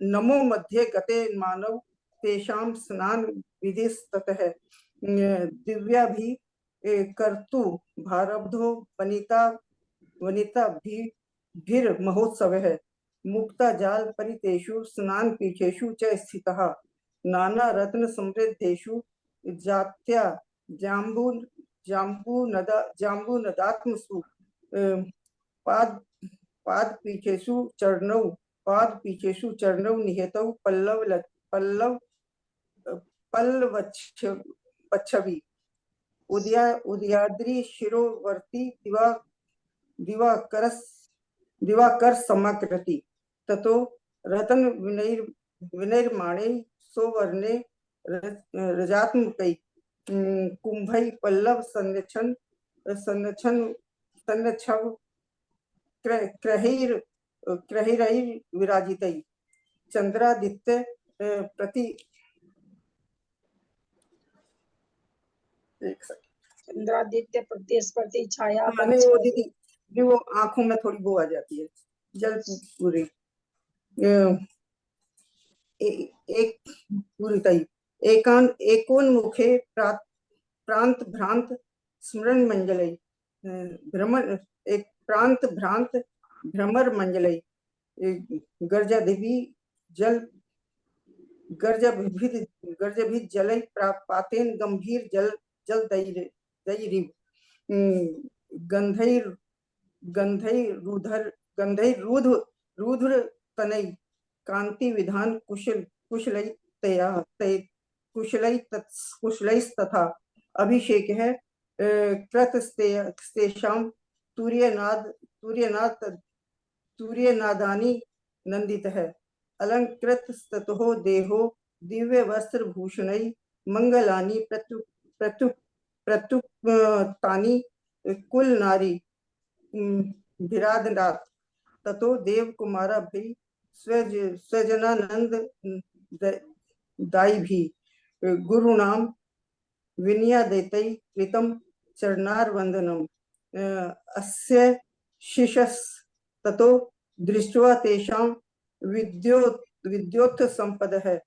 [SPEAKER 3] नमो मध्ये गते मानव तेषां स्नान विधिस्ततः दिव्याभि कर्तु भारब्धो वनिता भीर महोत्सवः मुक्ता जाल परितेषु स्नान पीठेषु च स्थितः नाना रत्न समृद्धेषु जात्या जाम्बूनदात्मसु पादपीठेषु चरणौ निहितौ पल्लवच्छवि उदयाद्रि शिरोवर्ती दिवाकर समाकृति ततो रतन विनैर्माणे सौवर्णे रजात्मकै कुंभै पल्लव सन्नच्छव क्रहिरैर्विराजितै चंद्रादित्य प्रति
[SPEAKER 1] चंद्रादित्य प्रतिस्पर्धी छाया
[SPEAKER 3] वो दीदी वो आंखों में थोड़ी वो आ जाती है जल पूरी एक पूरी तई एकोन मुखे प्रांत भ्रांत स्मरण मंजलई भ्रमर एक प्रांत भ्रांत भ्रमर मंजलई गर्जा देवी जल गर्जभित जलई पातेन गंभीर जल जल दैरिव गंधैर रुद्र तनय कांति विधान कुशलैस्तथा अभिषेक है कृतस्तेषां तुर्यनादानि नंदित है अलंकृत ततो देहो दिव्य वस्त्र भूषणै मंगलानि प्रत्युक्तानि कुल नारी विराधनात् ततो देव कुमारा भी स्वजनानंद दाई भी गुरु नाम विनया देते कृतम चरणार वंदनम अस्य शिशस ततो दृष्ट्वा तेषां विद्योत संपद है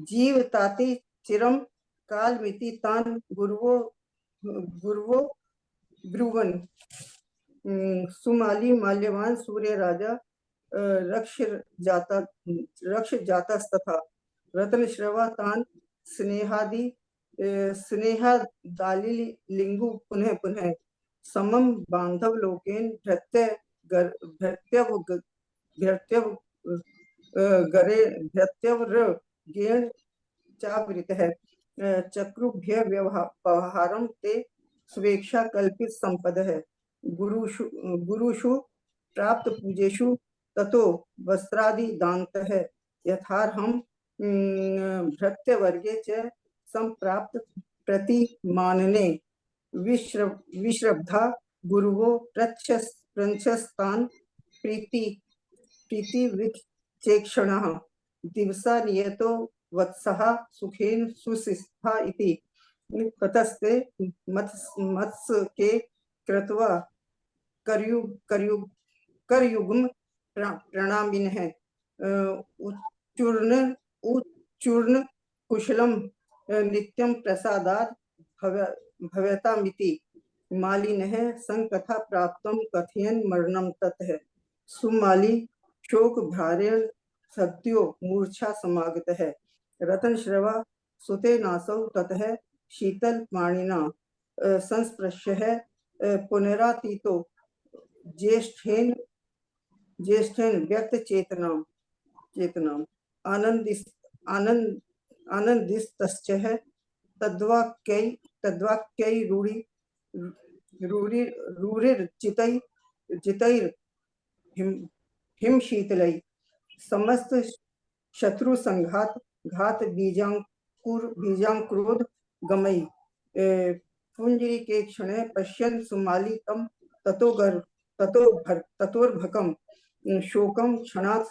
[SPEAKER 3] जीवताति चिरम कालमिति तान गुरुवो ब्रुवन सुमाली माल्यवान सूर्य राजा रक्ष जातस्तथा रत्न श्रवा तान स्नेहादाली लिंगु पुनः पुनः समम बांधव लोकेन भृत्यव गेण चावृत है चक्रुभ्य व्यवहारम ते स्वेच्छा कल्पित संपद है गुरुषु प्राप्त पूजेषु ततो वस्त्रादि दांत है यथार्हम भृत्य वर्गे च संप्राप्त प्रतिमानने विश्रब्धा गुरुवो प्रच्छस्तान प्रीति विचेक्षणः दिवसा नियतो वत्सः सुखेन सुसिस्था इति ततस्ते मत्स्य के कृत्वा करयुग्म प्रणामिनः उच्चूर्ण कुशलम नित्यं प्रसादात् भव्यतामिति मालिनः संकथा प्राप्तं कथयन् मरणं ततः सुमाली शोक भारेण सद्यो मूर्छा समागतः रतन श्रवा सुते नासौ ततः शीतल पाणिना संस्पृश्यः पुनरातीतो ज्येष्ठेन व्यक्त चेतनाम आनंदिस्तश्च तद्वाक्यै रूरिर्जितैर हिमशीतलै समस्त शत्रु संघात घात बीजांक्रोध गमई पुंजरी के क्षण पश्यन् सुमाली तम ततोर्भकम शोकम क्षणात्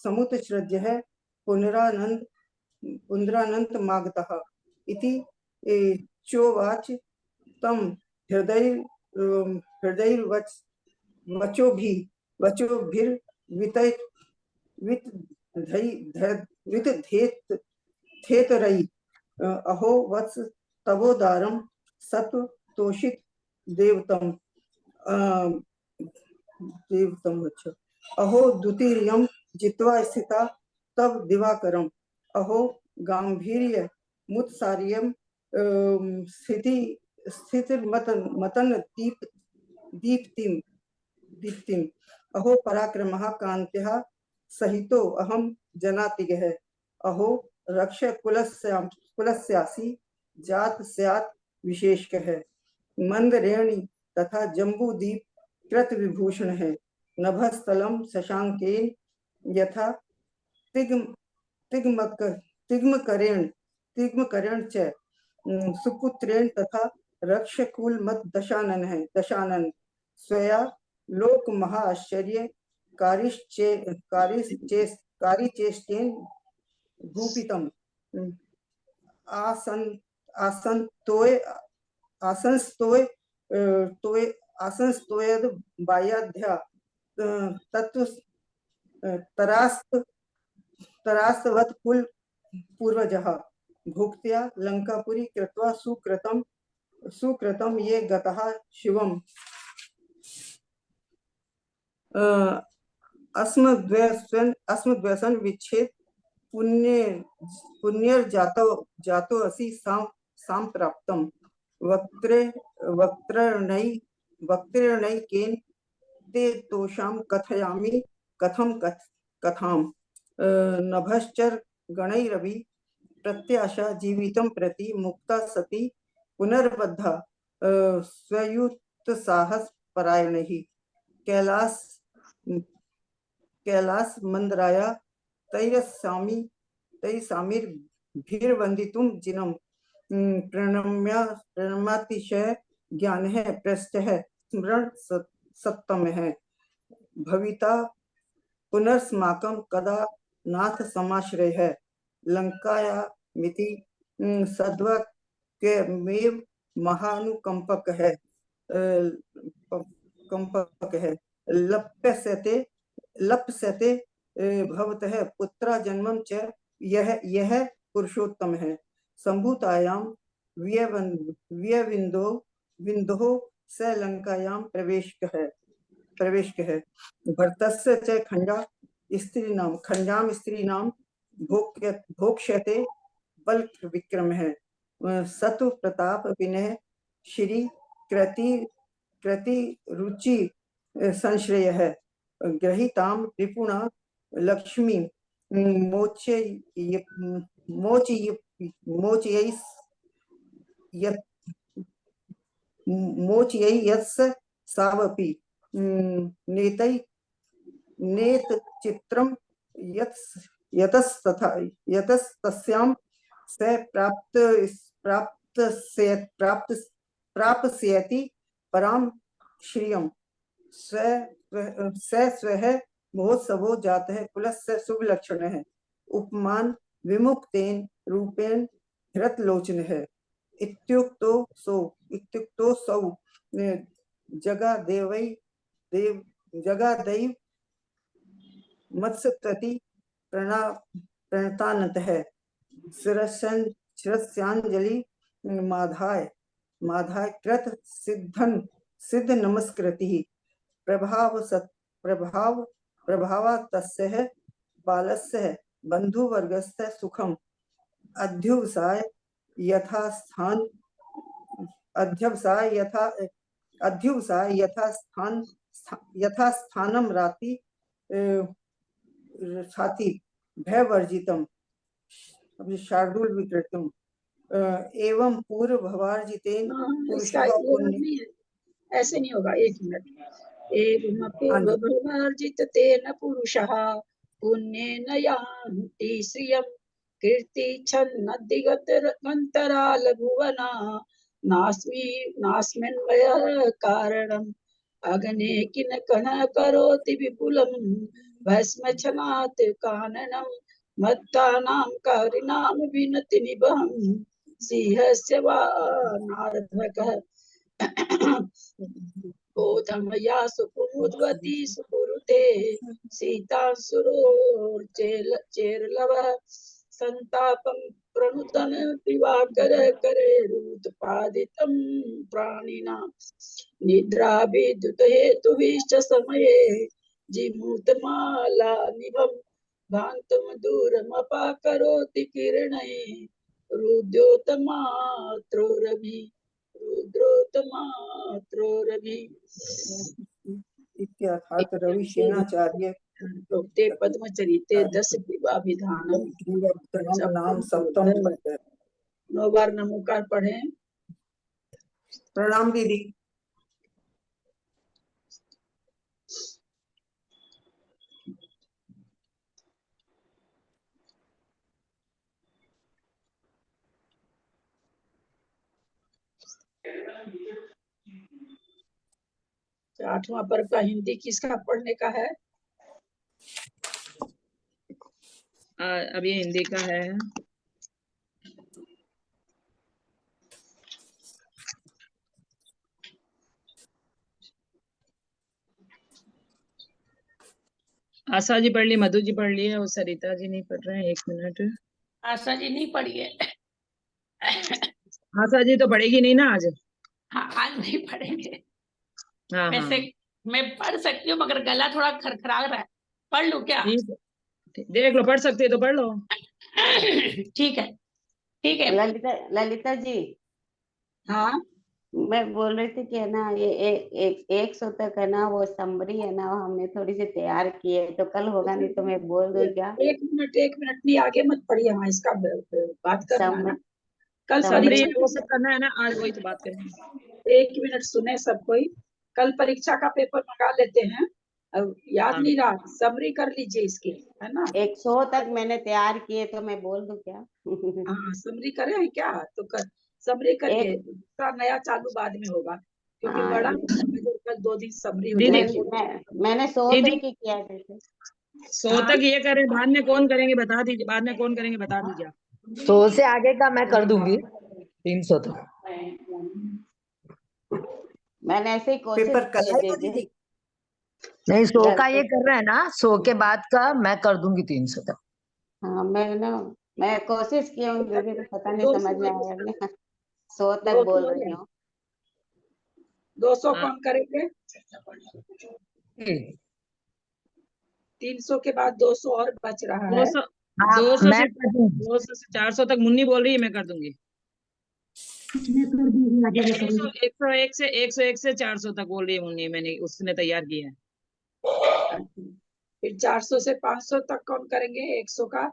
[SPEAKER 3] समुत्सृज्य है पुनरानंद मागतः इति चोवाच तम हृदयैर्वचोभिर्वितथेतरई अहो वत्स तवोदारम सत्व तोषित देवतम अहो द्वितीयं जित्वा स्थिता तव दिवाकरम अहो गांभीर्य मुत्सार्यम स्थितिर्मतन दीप्तिम अहो पराक्रमः कांत्यः सहितो अहम जनातिगः अहो रक्ष कुलस्यासि जात स्यात् विशेषकः मंदरेणी तथा जम्बूदीप कृत विभूषण है नभस्थलम शशांकेन यथा तिग्मकरेण च सुपुत्रेण तथा रक्षकुल मत दशानन स्वया लोक महाआश्चर्य कारिचेष्टेन भूपितम आसंस्तोयद बायाध्या तत्व तरास्त तरासवत् कुल पूर्वजः भुक्त्या लंकापुरी कृत्वा सुकृतं ये गतः शिवम् अस्मद्व्यसन विच्छेद पुण्यर्जातो असि सांप्राप्तम वक्त्रेणैकेन ते तोषां कथयामि कथां नभश्चर गणैरवि प्रत्याशा जीवितं प्रति मुक्ता सती पुनर्बद्धा स्वयुत्साहस परायणैः कैलास मंदराया तैसामिर्भिर्वन्दितुं जिनं प्रणम्यातिशय ज्ञान है प्रस्थ है स्मरण सत्तम है भविता पुनर्स्माकं कदा नाथ समाश्रय है लंकाया मिति सद्वक्यमेव महानुकंपक है लप्स्यते भवतः पुत्रा जन्मं च यह पुरुषोत्तम है संभूतायां विंदो स लंकायां प्रवेश है भरतस्य च खंडां स्त्रीणां भोक्ष्यते बल विक्रम है सतु प्रताप विनय श्री कृति रुचि संश्रय है ग्रहीताम रिपुणा लक्ष्मी मोचयै यत्स सावपि नेत चित्रम यतस्तस्यां स प्राप्स्यति परां श्रियम् स्वः महोत्सवो जातः कुलस्य शुभ लक्षण है उपमान विमुक्तेन रूपेण हृतलोचन है इत्युक्तो सौ जगादैव मत्स्यप्रति प्रणतानतः शिरस्यांजलि माधाय कृत सिद्ध नमस्कृतिः प्रभाव तस्य बालस्य बंधुवर्गस्य सुखम अध्युवसाय यथास्थानं राति भयवर्जितम शार्दूल विकृतम एवं पूर्व भवार्जितेन पुरुषः पुण्य
[SPEAKER 1] ऐसे नहीं होगा। एक मिनट। एवं पूर्व भवार्जित तेन पुरुषः पुण्येन यान्ति श्रियं कीर्ति छन्नधिगतराल भुवना नास्मिन् वयः कारणम् अग्ने किन कन करोति विपुलं भस्म छनात् काननं मत्तानां कारिणां विनति निबहं सिंहस्य वा नारदकः बोधमया सुकुमुद्वती सुकुरुते सीता सुरोर्चेर्लवः संतापं प्रणुतन दिवाकर करे रुत्पादितं प्राणिनां निद्रा विद्युत हेतुभिश्च समये जिमूतमाला निभं भान्तुं दूरमपाकरोति किरणैः रुद्योतमात्रो रवि रुद्रोतमात्रो रवि
[SPEAKER 3] इत्यार्थ रविसेनाचार्य
[SPEAKER 1] प्रोक्ते पद्मचरिते 10 विवाभिधानम
[SPEAKER 3] नाम सप्तम
[SPEAKER 1] 9 बार नमोकार पढ़े।
[SPEAKER 3] प्रणाम दीदी।
[SPEAKER 1] आठवां पर्व का हिंदी किसका पढ़ने का है?
[SPEAKER 7] अभी हिंदी का है। आशा जी पढ़ ली, मधु जी पढ़ ली है और सरिता जी नहीं पढ़ रहे हैं। 1 मिनट।
[SPEAKER 8] आशा जी नहीं पढ़ी है।
[SPEAKER 7] आशा जी तो पढ़ेगी नहीं ना आज।
[SPEAKER 8] हाँ, आज नहीं पढ़ेंगे।
[SPEAKER 7] हाँ
[SPEAKER 8] वैसे
[SPEAKER 7] हाँ
[SPEAKER 8] मैं पढ़ सकती हूँ मगर गला थोड़ा खरखरा रहा है। पढ़ लूं क्या?
[SPEAKER 7] ठीक है, देख लो, पढ़ सकते हो तो पढ़ लो।
[SPEAKER 8] ठीक है, ठीक है।
[SPEAKER 4] ललिता जी,
[SPEAKER 1] हाँ
[SPEAKER 4] मैं बोल रही थी कि है ना ये एक सौ तक है ना वो समरी है ना, वो हमने थोड़ी सी तैयार की है, तो कल होगा नहीं तो मैं बोल दूं क्या?
[SPEAKER 1] 1 मिनट नहीं, आगे मत पढ़िए। हाँ, इसका बात करना है ना। कल
[SPEAKER 7] समरी
[SPEAKER 1] परीक्षा
[SPEAKER 7] वो सब करना है ना, आज वही तो बात करेंगे।
[SPEAKER 1] 1 मिनट सुने सब कोई। कल परीक्षा का पेपर मंगा लेते हैं। अब याद
[SPEAKER 7] हाँ।
[SPEAKER 1] नहीं रहा, समरी कर लीजिए इसकी, है ना।
[SPEAKER 4] 100 तक मैंने तैयार किए, तो मैं बोल दूं क्या?
[SPEAKER 1] हाँ, समरी करे हैं क्या? तो समरी करिए।
[SPEAKER 4] एक
[SPEAKER 1] दूसरा नया चालू बाद में होगा, क्योंकि
[SPEAKER 4] हाँ,
[SPEAKER 1] बड़ा कल 2 दिन समरी हो
[SPEAKER 7] दीदी
[SPEAKER 1] जाएगी।
[SPEAKER 4] मैंने 100
[SPEAKER 7] दीदी
[SPEAKER 4] तक ही किया जैसे।
[SPEAKER 7] 100 तक ये करें, बाद में कौन करेंगे बता दीजिए, बाद में कौन करेंगे बता दीजिए आप।
[SPEAKER 11] 100 से आगे का मैं कर दूंगी 300 तक।
[SPEAKER 4] मैंने ऐसे ही कोशिश
[SPEAKER 3] पेपर कल
[SPEAKER 4] की
[SPEAKER 3] आएगा
[SPEAKER 4] दीदी।
[SPEAKER 3] दीदी?
[SPEAKER 11] नहीं, 100 का ये कर रहे हैं ना, 100 के बाद का मैं कर दूंगी 300 तक।
[SPEAKER 4] हाँ, मैं कोशिश की हूँ दीदी, तो पता नहीं
[SPEAKER 1] 200
[SPEAKER 4] समझ में आया नहीं। 100 तक
[SPEAKER 1] 200
[SPEAKER 4] बोल
[SPEAKER 1] हो
[SPEAKER 4] रही
[SPEAKER 1] जाए।
[SPEAKER 4] हूँ।
[SPEAKER 1] 200
[SPEAKER 7] हाँ।
[SPEAKER 1] कौन करेंगे? 300 के बाद 200 और बच रहा है।
[SPEAKER 7] 200
[SPEAKER 11] हाँ,
[SPEAKER 7] 200
[SPEAKER 11] मैं
[SPEAKER 7] से
[SPEAKER 11] कर दूंगी।
[SPEAKER 7] 200 से 400 तक मुन्नी बोल रही है, मैं कर दूंगी। 101 से 101 से 400 तक बोल रही है मुन्नी, मैंने उसने तैयार किया है।
[SPEAKER 1] फिर 400 से 500 तक कौन करेंगे? 100 का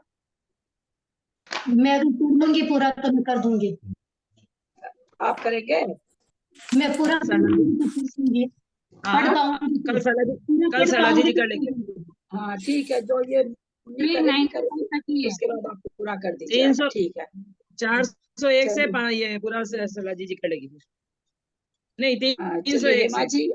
[SPEAKER 6] मैं अगर कर लूंगी पूरा तो मैं कर दूंगी।
[SPEAKER 1] आप करेंगे?
[SPEAKER 6] मैं पूरा कर लूंगी, पढ़
[SPEAKER 7] हाँ,
[SPEAKER 6] पाऊंगी तो।
[SPEAKER 7] कल
[SPEAKER 6] पढ़
[SPEAKER 7] सलाजी
[SPEAKER 6] पाऊंगी
[SPEAKER 7] जी
[SPEAKER 6] तो
[SPEAKER 7] कर
[SPEAKER 6] कर
[SPEAKER 7] लेंगे।
[SPEAKER 6] दूंगी।
[SPEAKER 1] हाँ ठीक है, जो ये मुन्नी करेगी
[SPEAKER 2] 395
[SPEAKER 1] उसके बाद आप पूरा कर दीजिए।
[SPEAKER 7] 300
[SPEAKER 1] ठीक है,
[SPEAKER 7] 401 से
[SPEAKER 1] चलिए।
[SPEAKER 7] ये पूरा सलाजी जी कर लेगी फिर। नहीं,
[SPEAKER 1] हाँ
[SPEAKER 7] 301
[SPEAKER 1] चलिए, हेमा
[SPEAKER 7] से।
[SPEAKER 1] जी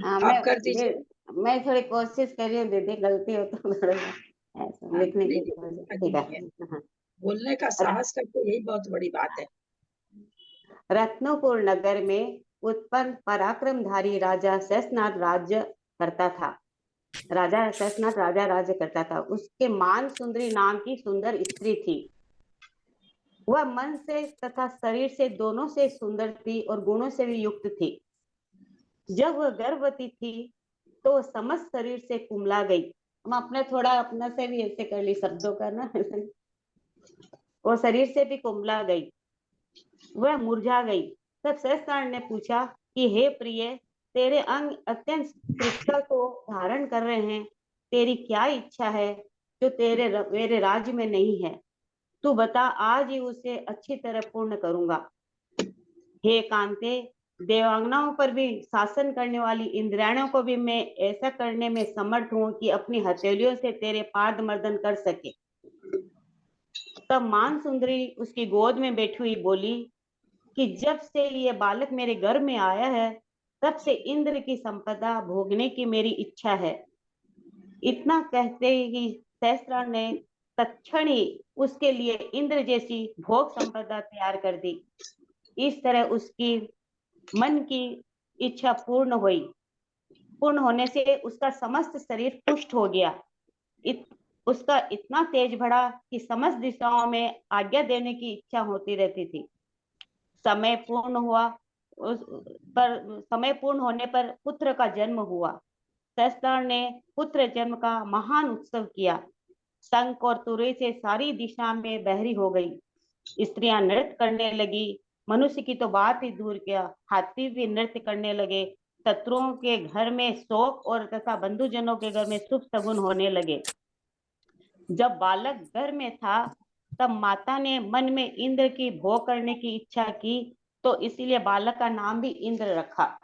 [SPEAKER 4] हाँ,
[SPEAKER 1] आप कर दीजिए।
[SPEAKER 4] मैं थोड़ी कोशिश कर रही हूँ दीदी, गलती हो तो थोड़ा ऐसा
[SPEAKER 1] हाँ,
[SPEAKER 4] लिखने
[SPEAKER 1] नहीं
[SPEAKER 4] की
[SPEAKER 1] नहीं,
[SPEAKER 4] कोशिश।
[SPEAKER 1] नहीं
[SPEAKER 4] ठीक
[SPEAKER 1] है।
[SPEAKER 4] है। हाँ।
[SPEAKER 1] बोलने का साहस करते, यही बहुत बड़ी बात है।
[SPEAKER 4] रत्नपुर नगर में उत्पन्न पराक्रमधारी राजा शेषनाग राज्य करता था। राजा शेषनाग राज्य करता था। उसके मान सुंदरी नाम की सुंदर स्त्री थी। वह मन से तथा शरीर से दोनों से सुंदर थी और गुणों से भी युक्त थी। जब वह गर्भवती थी तो वह समस्त शरीर से कुमला गई। हम अपने थोड़ा अपना से भी ऐसे कर ली शब्दों का ना। वो शरीर से भी कुमला गई, वह मुरझा गई। तब शेषनाग ने पूछा कि हे प्रिय, तेरे अंग अत्यंत कृष्णा को धारण कर रहे हैं, तेरी क्या इच्छा है जो मेरे राज्य में नहीं है? तू बता, आज ही उसे अच्छी तरह पूर्ण करूंगा। हे कांते, देवांगनाओं पर भी शासन करने वाली इंद्राणियों को भी मैं ऐसा करने में समर्थ हूँ कि अपनी हथेलियों से तेरे पाद मर्दन कर सके। तब मान सुंदरी उसकी गोद में बैठी हुई बोली कि जब से ये बालक मेरे घर में आया है, तब से इंद्र की संपदा भोगने की मेरी इच्छा है। इतना कहते ही शेषनाग ने तत्क्षण ही उसके लिए इंद्र जैसी भोग संपदा तैयार कर दी। इस तरह उसकी मन की इच्छा पूर्ण हुई। पूर्ण होने से उसका समस्त शरीर पुष्ट हो गया। उसका इतना तेज बढ़ा कि समस्त दिशाओं में आज्ञा देने की इच्छा होती रहती थी। समय पूर्ण होने पर पुत्र का जन्म हुआ। शेषनाग ने पुत्र जन्म का महान उत्सव किया। शंख और तुरई से सारी दिशा में बहरी हो गई। स्त्रियां नृत्य करने लगी। मनुष्य की तो बात ही दूर किया, हाथी भी नृत्य करने लगे। शत्रुओं के घर में शोक और तथा बंधुजनों के घर में शुभ शगुन होने लगे। जब बालक घर में था तब माता ने मन में इंद्र की भोग करने की इच्छा की, तो इसीलिए बालक का नाम भी इंद्र रखा।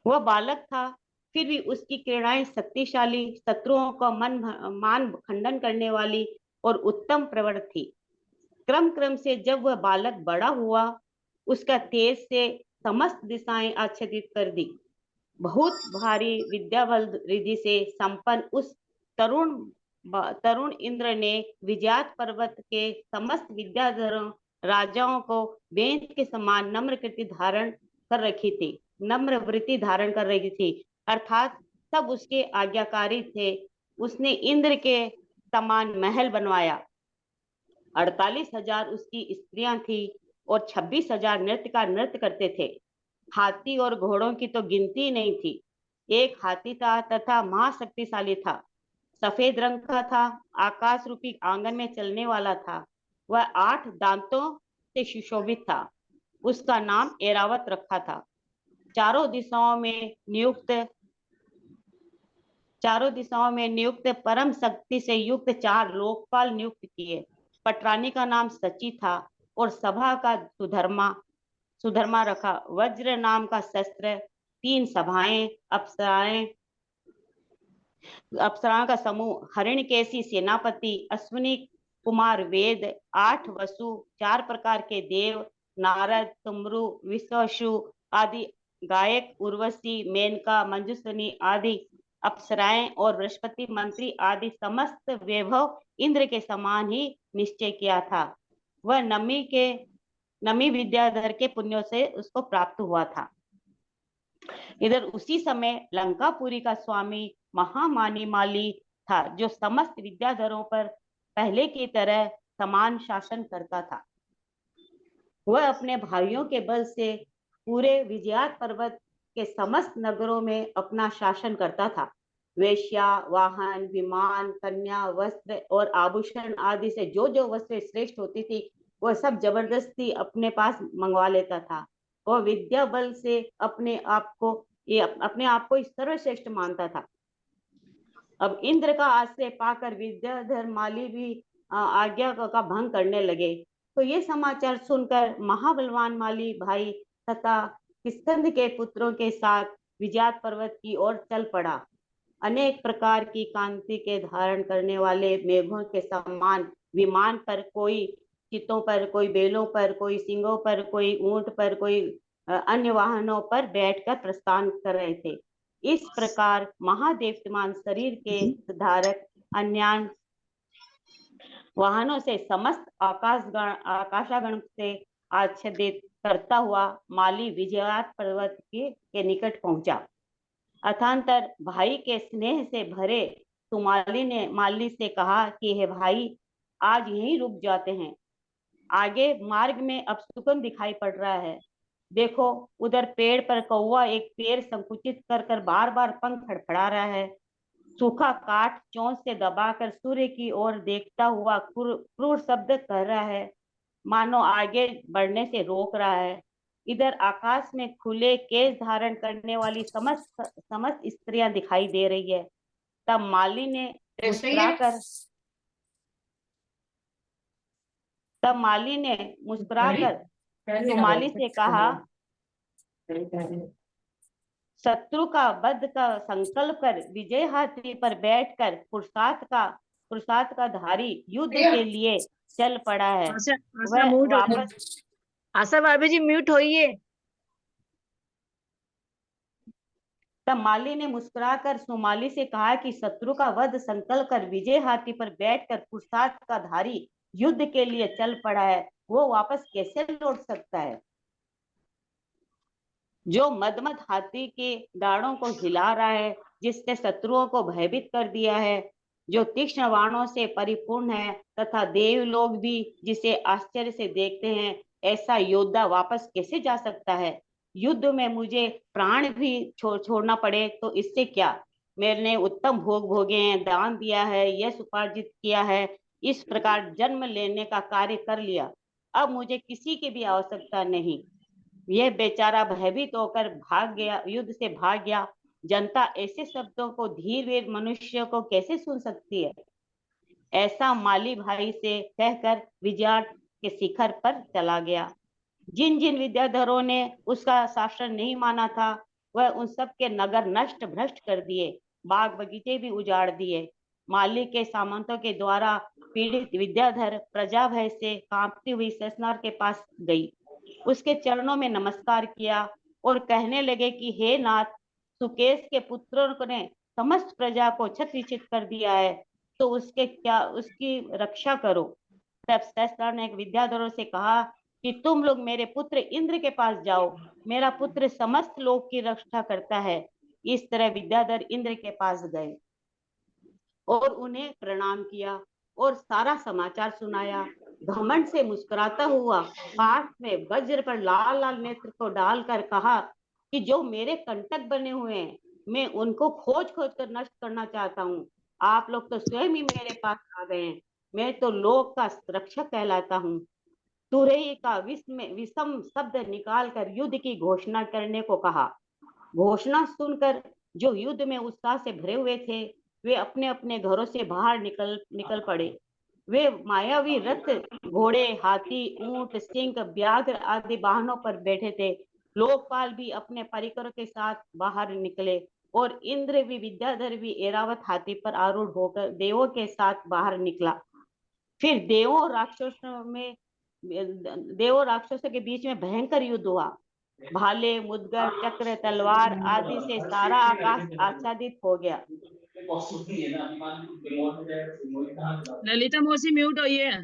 [SPEAKER 4] वह बालक था, फिर भी उसकी क्रीड़ाएं शक्तिशाली, शत्रुओं का मान खंडन करने वाली और उत्तम प्रवृत्ति थी। क्रम क्रम से जब वह बालक बड़ा हुआ, उसका तेज से समस्त दिशाएं आच्छादित कर दी। बहुत भारी विद्या बल रिद्धि से संपन्न उस तरुण इंद्र ने विजयात पर्वत के समस्त विद्याधरों राजाओं को बेंत के समान नम्र वृत्ति धारण कर रखी थी। अर्थात सब उसके आज्ञाकारी थे। उसने इंद्र के समान महल बनवाया। 48,000 उसकी स्त्रियां थी और 26,000 नृत्य करते थे। हाथी और घोड़ों की तो गिनती नहीं थी। एक हाथी था तथा महाशक्तिशाली था, सफेद रंग का था, आकाश रूपी आंगन में चलने वाला था। वह 8 दांतों से सुशोभित था। उसका नाम एरावत रखा था। चारों दिशाओं में नियुक्त परम शक्ति से युक्त 4 लोकपाल नियुक्त किए। पटरानी का नाम सची था और सभा का सुधर्मा रखा। वज्र नाम का शस्त्र, 3 सभाएं, अप्सराओं का समूह, हरिणकेशी सेनापति, अश्विनी कुमार वेद, 8 वसु, 4 प्रकार के देव, नारद, तुमरु, विश्वशु आदि गायक, उर्वशी, मेनका, मंजूसनी आदि अप्सराएं और बृहस्पति मंत्री आदि समस्त वैभव इंद्र के समान ही निश्चय किया था। वह नमी विद्याधर के पुण्यों से उसको प्राप्त हुआ था। इधर उसी समय लंकापुरी का स्वामी महामानी माली था, जो समस्त विद्याधरों पर पहले की तरह समान शासन करता था। वह अपने भाइयों के बल से पूरे विजयात पर्वत के समस्त नगरों में अपना शासन करता था। वेश्या, वाहन, विमान, कन्या, वस्त्र और आभूषण आदि से जो जो वस्तुएं श्रेष्ठ होती थी, वह सब जबरदस्ती अपने पास मंगवा लेता था। वह विद्या बल से अपने आप को सर्वश्रेष्ठ मानता था। अब इंद्र का आश्रय पाकर विद्याधर माली भी आज्ञा का भंग करने लगे। तो ये समाचार सुनकर महाबलवान माली भाई तथा किष्किंध के पुत्रों के साथ विजयात पर्वत की ओर चल पड़ा। अनेक प्रकार की कांति के धारण करने वाले मेघों के समान विमान पर, कोई चितों पर, कोई बेलों पर, कोई सिंगों पर, कोई ऊंट पर, कोई अन्य वाहनों पर बैठकर प्रस्थान कर रहे थे। इस प्रकार महादेवमान शरीर के धारक अन्य वाहनों से समस्त आकाशागण से आच्छादित करता हुआ माली विजयात पर्वत के निकट पहुंचा। अथांतर भाई के स्नेह से भरे सुमाली ने माली से कहा कि हे भाई, आज यहीं रुक जाते हैं। आगे मार्ग में अब सुकन दिखाई पड़ रहा है। देखो, उधर पेड़ पर कौवा एक पैर संकुचित कर बार बार पंख फड़फड़ा रहा है। सूखा काठ चोंच से दबाकर सूर्य की ओर देखता हुआ क्रूर शब्द कर रहा है, मानो आगे बढ़ने से रोक रहा है। इधर आकाश में खुले केश धारण करने वाली समस्त स्त्रियां दिखाई दे रही है। तब माली ने मुस्कुराकर सुमाली से कहा, शत्रु का वध का संकल्प कर विजय हाथी पर बैठकर पुरुषार्थ का धारी युद्ध के लिए चल पड़ा है।
[SPEAKER 7] आशा भाभी जी म्यूट होइए।
[SPEAKER 4] तब माली ने मुस्कुराकर सुमाली से कहा कि शत्रु का वध संकल्प कर विजय हाथी पर बैठकर पुरुषार्थ का धारी युद्ध के लिए चल पड़ा है, वो वापस कैसे लौट सकता है? जो मदमद हाथी के दाढ़ों को हिला रहा है, जिसने शत्रुओं को भयभीत कर दिया है, जो तीक्ष्ण बाणों से परिपूर्ण है तथा देव लोग भी जिसे आश्चर्य से देखते हैं, ऐसा योद्धा वापस कैसे जा सकता है? युद्ध में मुझे प्राण भी छोड़ना पड़े तो इससे क्या? मैंने उत्तम भोग भोगे हैं, दान दिया है, यश उपार्जित किया है, इस प्रकार जन्म लेने का कार्य कर लिया। अब मुझे किसी की भी आवश्यकता नहीं। यह बेचारा भयभीत होकर भाग गया, युद्ध से भाग गया। जनता ऐसे शब्दों को धीर मनुष्य को कैसे सुन सकती है? ऐसा माली भाई से कहकर विजयात के शिखर पर चला गया। जिन जिन विद्याधरों ने उसका शासन नहीं माना था, वह उन सब के नगर नष्ट भ्रष्ट कर दिए, बाग बगीचे भी उजाड़ दिए। माली के सामंतों के द्वारा पीड़ित विद्याधर प्रजा भय से कांपती हुई शेषनाग के पास गई, उसके चरणों में नमस्कार किया और कहने लगे कि हे नाथ, सुकेश के पुत्रों ने समस्त प्रजा को छत्रछित कर दिया है, तो उसकी रक्षा करो। तब शेषनाग ने विद्याधरों से कहा कि तुम लोग मेरे पुत्र इंद्र के पास जाओ, मेरा पुत्र समस्त लोक की रक्षा करता है। इस तरह विद्याधर इंद्र के पास गए और उन्हें प्रणाम किया और सारा समाचार सुनाया। घमंड से मुस्कुराता हुआ पास में वज्र पर लाल लाल नेत्र को डालकर कहा कि जो मेरे कंटक बने हुए हैं, मैं उनको खोज खोज कर नष्ट करना चाहता हूँ। आप लोग तो स्वयं ही मेरे पास आ गए हैं। मैं तो लोक का रक्षक कहलाता हूँ। तुरही का विषम शब्द निकालकर युद्ध की घोषणा करने को कहा। घोषणा सुनकर जो युद्ध में उत्साह से भरे हुए थे, वे अपने अपने घरों से बाहर निकल पड़े। वे मायावी रथ, घोड़े, हाथी, ऊंट, सिंह, व्याघ्र आदि वाहनों पर बैठे थे। लोकपाल भी अपने परिकरों के साथ बाहर निकले और इंद्र भी, विद्याधर भी ऐरावत हाथी पर आरूढ़ होकर देवों के साथ बाहर निकला। फिर देवों राक्षसों के बीच में भयंकर युद्ध हुआ। भाले, मुदगर, चक्र, तलवार आदि से सारा आकाश आच्छादित हो गया।
[SPEAKER 7] ललिता मौसी म्यूट हुई है।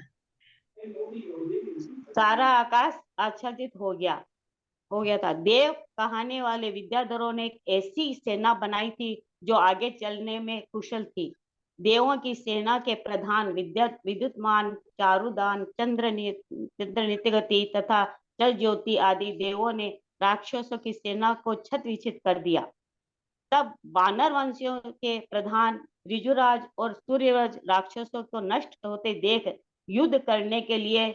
[SPEAKER 4] सारा आकाश आच्छादित हो गया था। देव कहाने वाले विद्याधरों ने एक ऐसी सेना बनाई थी जो आगे चलने में कुशल थी। देवों की सेना के प्रधान विद्युतमान, चारुदान, चंद्र नित्यगति तथा जल ज्योति आदि देवों ने राक्षसों की सेना को छत विछित कर दिया। तब वानर वंशियों के प्रधान ऋजुराज और सूर्यराज राक्षसों को नष्ट होते देख युद्ध करने के लिए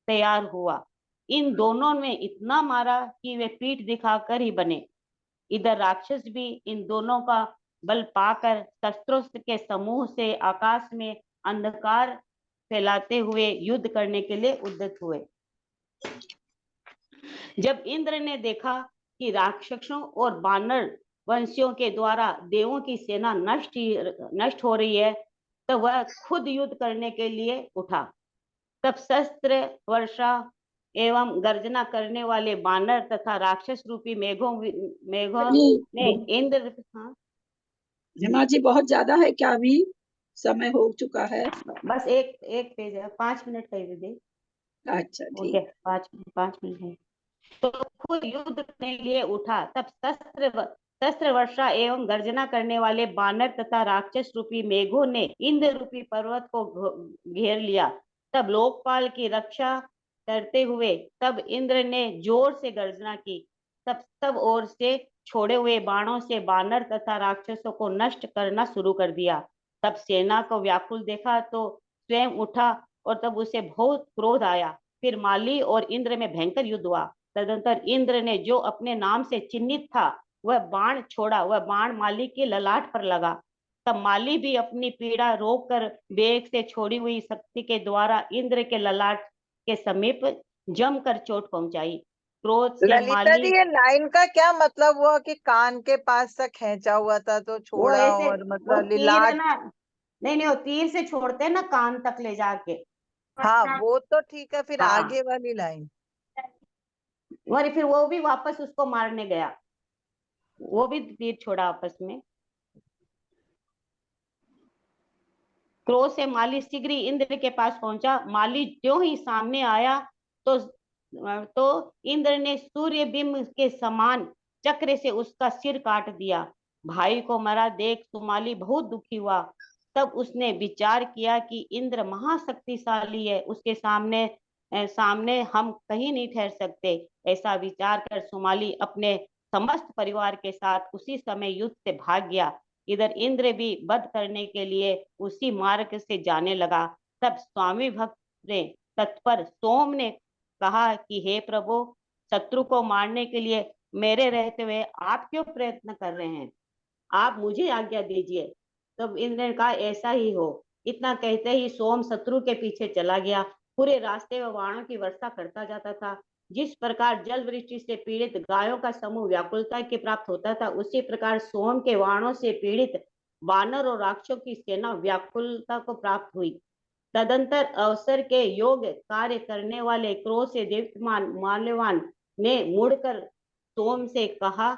[SPEAKER 4] तैयार हुआ। इन दोनों ने इतना मारा कि वे पीठ दिखाकर ही बने। इधर राक्षस भी इन दोनों का बल पाकर शस्त्रों के समूह से आकाश में अंधकार फैलाते हुए युद्ध करने के लिए उद्यत हुए। जब इंद्र ने देखा कि राक्षसों और वानर वंशियों के द्वारा देवों की सेना नष्ट हो रही है, तो वह खुद युद्ध करने के लिए उठा। तब शस्त्र वर्षा एवं गर्जना करने वाले बानर तथा राक्षस रूपी मेघों ने इंद्र। हाँ
[SPEAKER 1] हेमा जी, बहुत ज्यादा है क्या? अभी समय हो चुका है।
[SPEAKER 4] बस एक पेज है, 5 मिनट का ही दे।
[SPEAKER 1] अच्छा
[SPEAKER 4] ओके,
[SPEAKER 1] ठीक।
[SPEAKER 4] 5 मिनट है। तो खुद युद्ध करने के लिए उठा। तब शस्त्र वर्षा एवं गर्जना करने वाले बानर तथा राक्षस रूपी मेघों ने इंद्र रूपी पर्वत को घेर लिया। तब लोकपाल की रक्षा करते हुए तब इंद्र ने जोर से गर्जना की। तब सब ओर से छोड़े हुए बाणों से बानर तथा राक्षसों को नष्ट करना शुरू कर दिया। तब सेना को व्याकुल देखा तो स्वयं उठा और तब उसे बहुत क्रोध आया। फिर माली और इंद्र में भयंकर युद्ध हुआ। तदंतर इंद्र ने जो अपने नाम से चिन्हित था वह बाण छोड़ा। वह बाण माली के ललाट पर लगा। तब माली भी अपनी पीड़ा रोककर वेग से छोड़ी हुई शक्ति के द्वारा इंद्र के ललाट के समीप जमकर चोट पहुंचाई। क्रोध से
[SPEAKER 12] ललिता
[SPEAKER 4] माली,
[SPEAKER 12] जी, ये लाइन का क्या मतलब हुआ कि कान के पास तक खींचा हुआ था तो
[SPEAKER 4] वो
[SPEAKER 12] छोड़ा,
[SPEAKER 4] ऐसे
[SPEAKER 12] और
[SPEAKER 4] वो
[SPEAKER 12] मतलब
[SPEAKER 4] तीर है
[SPEAKER 12] लिलाट?
[SPEAKER 4] ना, नहीं वो तीर से छोड़ते हैं ना कान तक ले जाके।
[SPEAKER 12] हाँ वो तो ठीक है, फिर
[SPEAKER 4] हाँ,
[SPEAKER 12] आगे वाली लाइन?
[SPEAKER 4] फिर वो भी वापस उसको मारने गया, वो भी तीर छोड़ा आपस में। क्रोध से माली शीघ्र ही इंद्र के पास पहुंचा। माली ज्यों ही सामने आया तो इंद्र ने सूर्य बिंब के समान चक्र से उसका सिर काट दिया। भाई को मरा देख सुमाली बहुत दुखी हुआ। तब उसने विचार किया कि इंद्र महाशक्तिशाली है, उसके सामने हम कहीं नहीं ठहर सकते। ऐसा विचार कर सुमाली अपने समस्त परिवार के साथ उसी समय युद्ध से भाग गया। इधर इंद्र भी वध करने के लिए उसी मार्ग से जाने लगा। तब स्वामी भक्त ने तत्पर सोम ने कहा कि हे प्रभु, शत्रु को मारने के लिए मेरे रहते हुए आप क्यों प्रयत्न कर रहे हैं? आप मुझे आज्ञा दीजिए। तब इंद्र ने कहा ऐसा ही हो। इतना कहते ही सोम शत्रु के पीछे चला गया। पूरे रास्ते में बाणों की वर्षा करता जाता था। जिस प्रकार जल वृष्टि से पीड़ित गायों का समूह व्याकुलता के प्राप्त होता था, उसी प्रकार सोम के बाणों से पीड़ित वानर और राक्षसों की सेना व्याकुलता को प्राप्त हुई। तदंतर अवसर के योग कार्य करने वाले क्रोध से दीप्तमान माल्यवान ने मुड़कर सोम से कहा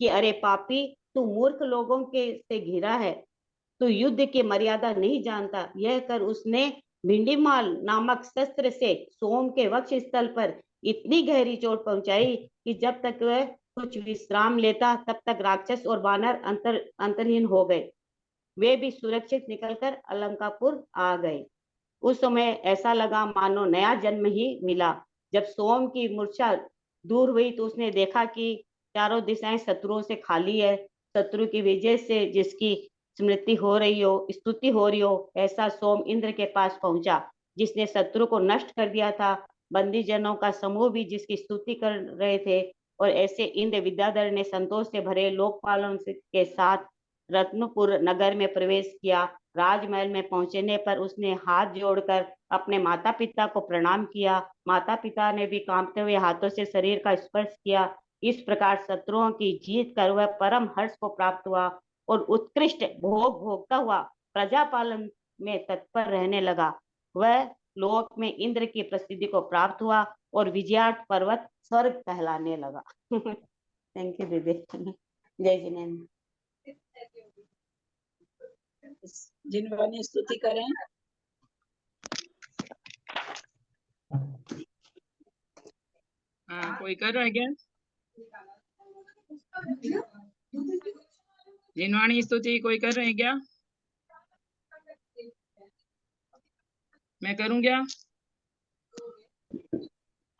[SPEAKER 4] कि अरे पापी, तू मूर्ख लोगों के से घिरा है, तू युद्ध की मर्यादा नहीं जानता। यह कर उसने भिंडीमाल नामक शस्त्र से सोम के वक्ष स्थल पर इतनी गहरी चोट पहुंचाई कि जब तक वह कुछ विश्राम लेता, तब तक राक्षस और वानर अंतरहीन हो गए। वे भी सुरक्षित निकलकर अलंकापुर आ गए। उस समय ऐसा लगा मानो नया जन्म ही मिला। जब सोम की मूर्छा दूर हुई तो उसने देखा कि चारों दिशाएं शत्रुओं से खाली है। शत्रु की विजय से जिसकी स्तुति हो रही हो, ऐसा सोम इंद्र के पास पहुंचा, जिसने शत्रु को नष्ट कर दिया था। बंदी जनों का समूह भी जिसकी स्तुति कर रहे थे। और ऐसे इंद्र विद्याधर ने संतोष से भरे लोकपालों के साथ रत्नपुर नगर में प्रवेश किया। राजमहल में पहुंचने पर उसने हाथ जोड़कर अपने माता पिता को प्रणाम किया। माता पिता ने भी कांपते हुए हाथों से शरीर का स्पर्श किया। इस प्रकार शत्रुओं की जीत कर वह परम हर्ष को प्राप्त हुआ और उत्कृष्ट भोग भोगता हुआ प्रजा पालन में तत्पर रहने लगा। वह लोक में इंद्र की प्रसिद्धि को प्राप्त हुआ और विजयार्थ पर्वत स्वर्ग कहलाने लगा। थैंक यू दीदी। जय जिनेन्द्र।
[SPEAKER 1] जिन्होंने स्तुति करें।
[SPEAKER 7] हाँ, कोई कर रहा है क्या? जिनवाणी स्तुति कोई कर रहे हैं क्या? मैं करूं क्या?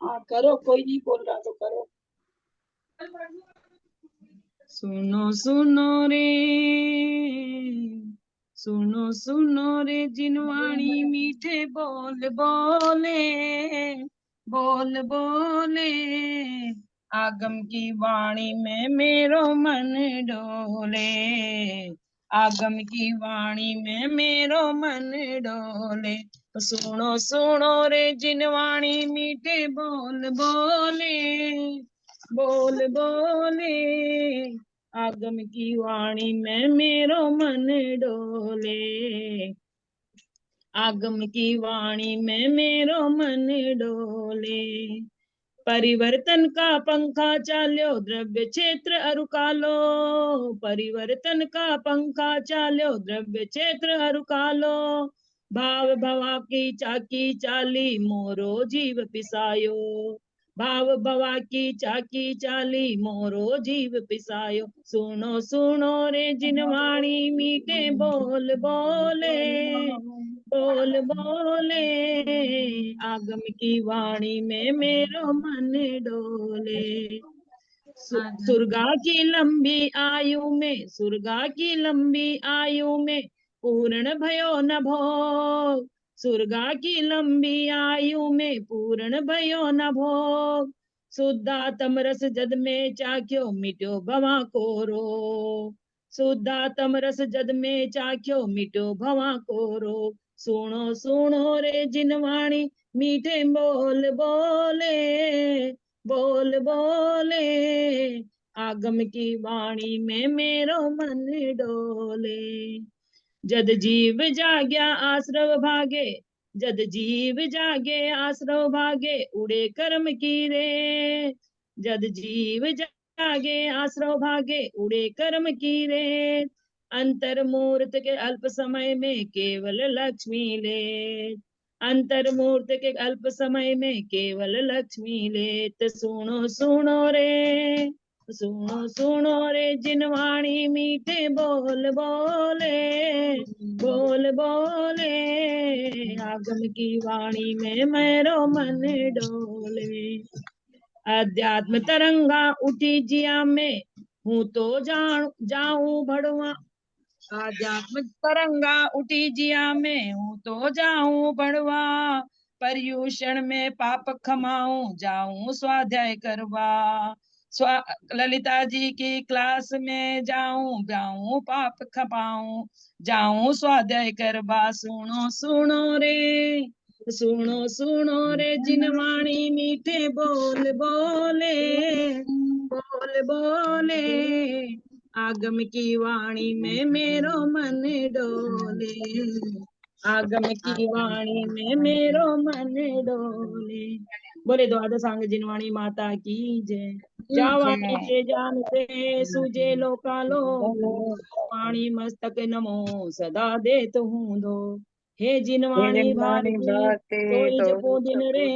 [SPEAKER 1] हाँ करो, कोई नहीं बोल रहा तो करो।
[SPEAKER 7] सुनो सुनो रे, सुनो सुनो रे जिनवाणी मीठे बोल बोले, बोल बोले। आगम की वाणी में मेरो मन डोले, आगम की वाणी में मेरो मन डोले। तो सुनो सुनो रे जिनवाणी मीठे बोल बोले, बोल बोले। आगम की वाणी में मेरो मन डोले, आगम की वाणी में मेरो मन डोले। परिवर्तन का पंखा चाल्यो द्रव्य क्षेत्र अरुकालो, परिवर्तन का पंखा चाल्यो द्रव्य क्षेत्र अरुकालो। भाव भवा की चाकी चाली मोरो जीव पिसायो, भाव भवा की चाकी चाली मोरो जीव पिसायो। सुनो सुनो रे जिनवाणी मीठे बोल बोले, बोल बोले। आगम की वाणी में मेरो मन डोले। सुरगा की लंबी आयु में, सुरगा की लंबी आयु में पूर्ण भयो न भोग, सुरगा की लंबी आयु में पूर्ण भयो न भोग। शुद्धातम रस जद में चाख्यो मिट्यो भवा को रोग, शुद्धातम रस जद में चाख्यो मिट्यो भवा को रोग। सुनो सुनो रे जिनवाणी मीठे बोल बोले, बोल बोले। आगम की वाणी में मेरो मन डोले। जद जीव जाग्या आश्रव भागे, जद जीव जागे आश्रव भागे उड़े कर्म की रे, जद जीव जागे आश्रव भागे उड़े कर्म की रे। अंतर्मूर्त के अल्प समय में केवल लक्ष्मी ले, अंतर्मूर्त के अल्प समय में केवल लक्ष्मी ले। तो सुनो सुनो रे, सुनो सुनो रे जिनवाणी मीठे बोल बोले, बोल बोले। आगम की वाणी में मेरो मन डोले। अध्यात्म तरंगा उठी जिया में हूँ तो जाऊं भड़वा, आध्यात्म तरंगा उठी जिया में हूँ तो जाऊं बढ़वा। पर्यूषण में पाप खमाऊं जाऊं स्वाध्याय करवा, ललिता जी की क्लास में जाऊं पाप खपाऊं जाऊं स्वाध्याय करवा। सुनो सुनो रे, सुनो सुनो रे जिनवाणी मीठे बोल बोले, बोल बोले। आगम की वाणी में मेरो मन डोले, आगम की वाणी में मेरो मन डोले। बोले द्वादशांग जिनवाणी माता की जय। जावाणी ते जानते सुजे लोकालो, वाणी मस्तक नमो सदा देत हूँ दो। हे जिनवाणी भारती तो जपो दिन रे,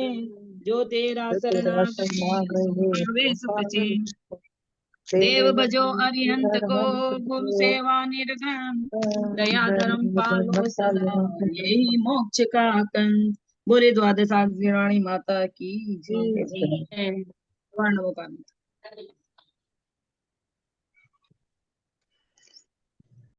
[SPEAKER 7] जो तेरा शरणागत आवे सुख चैन। देव भजो अरिहंत को, गुरु सेवा निर्गम, दया धर्म पालो सदा, यही मोक्ष का कंद। बोले द्वादशाक्षरी रानी माता की जय। वर्ण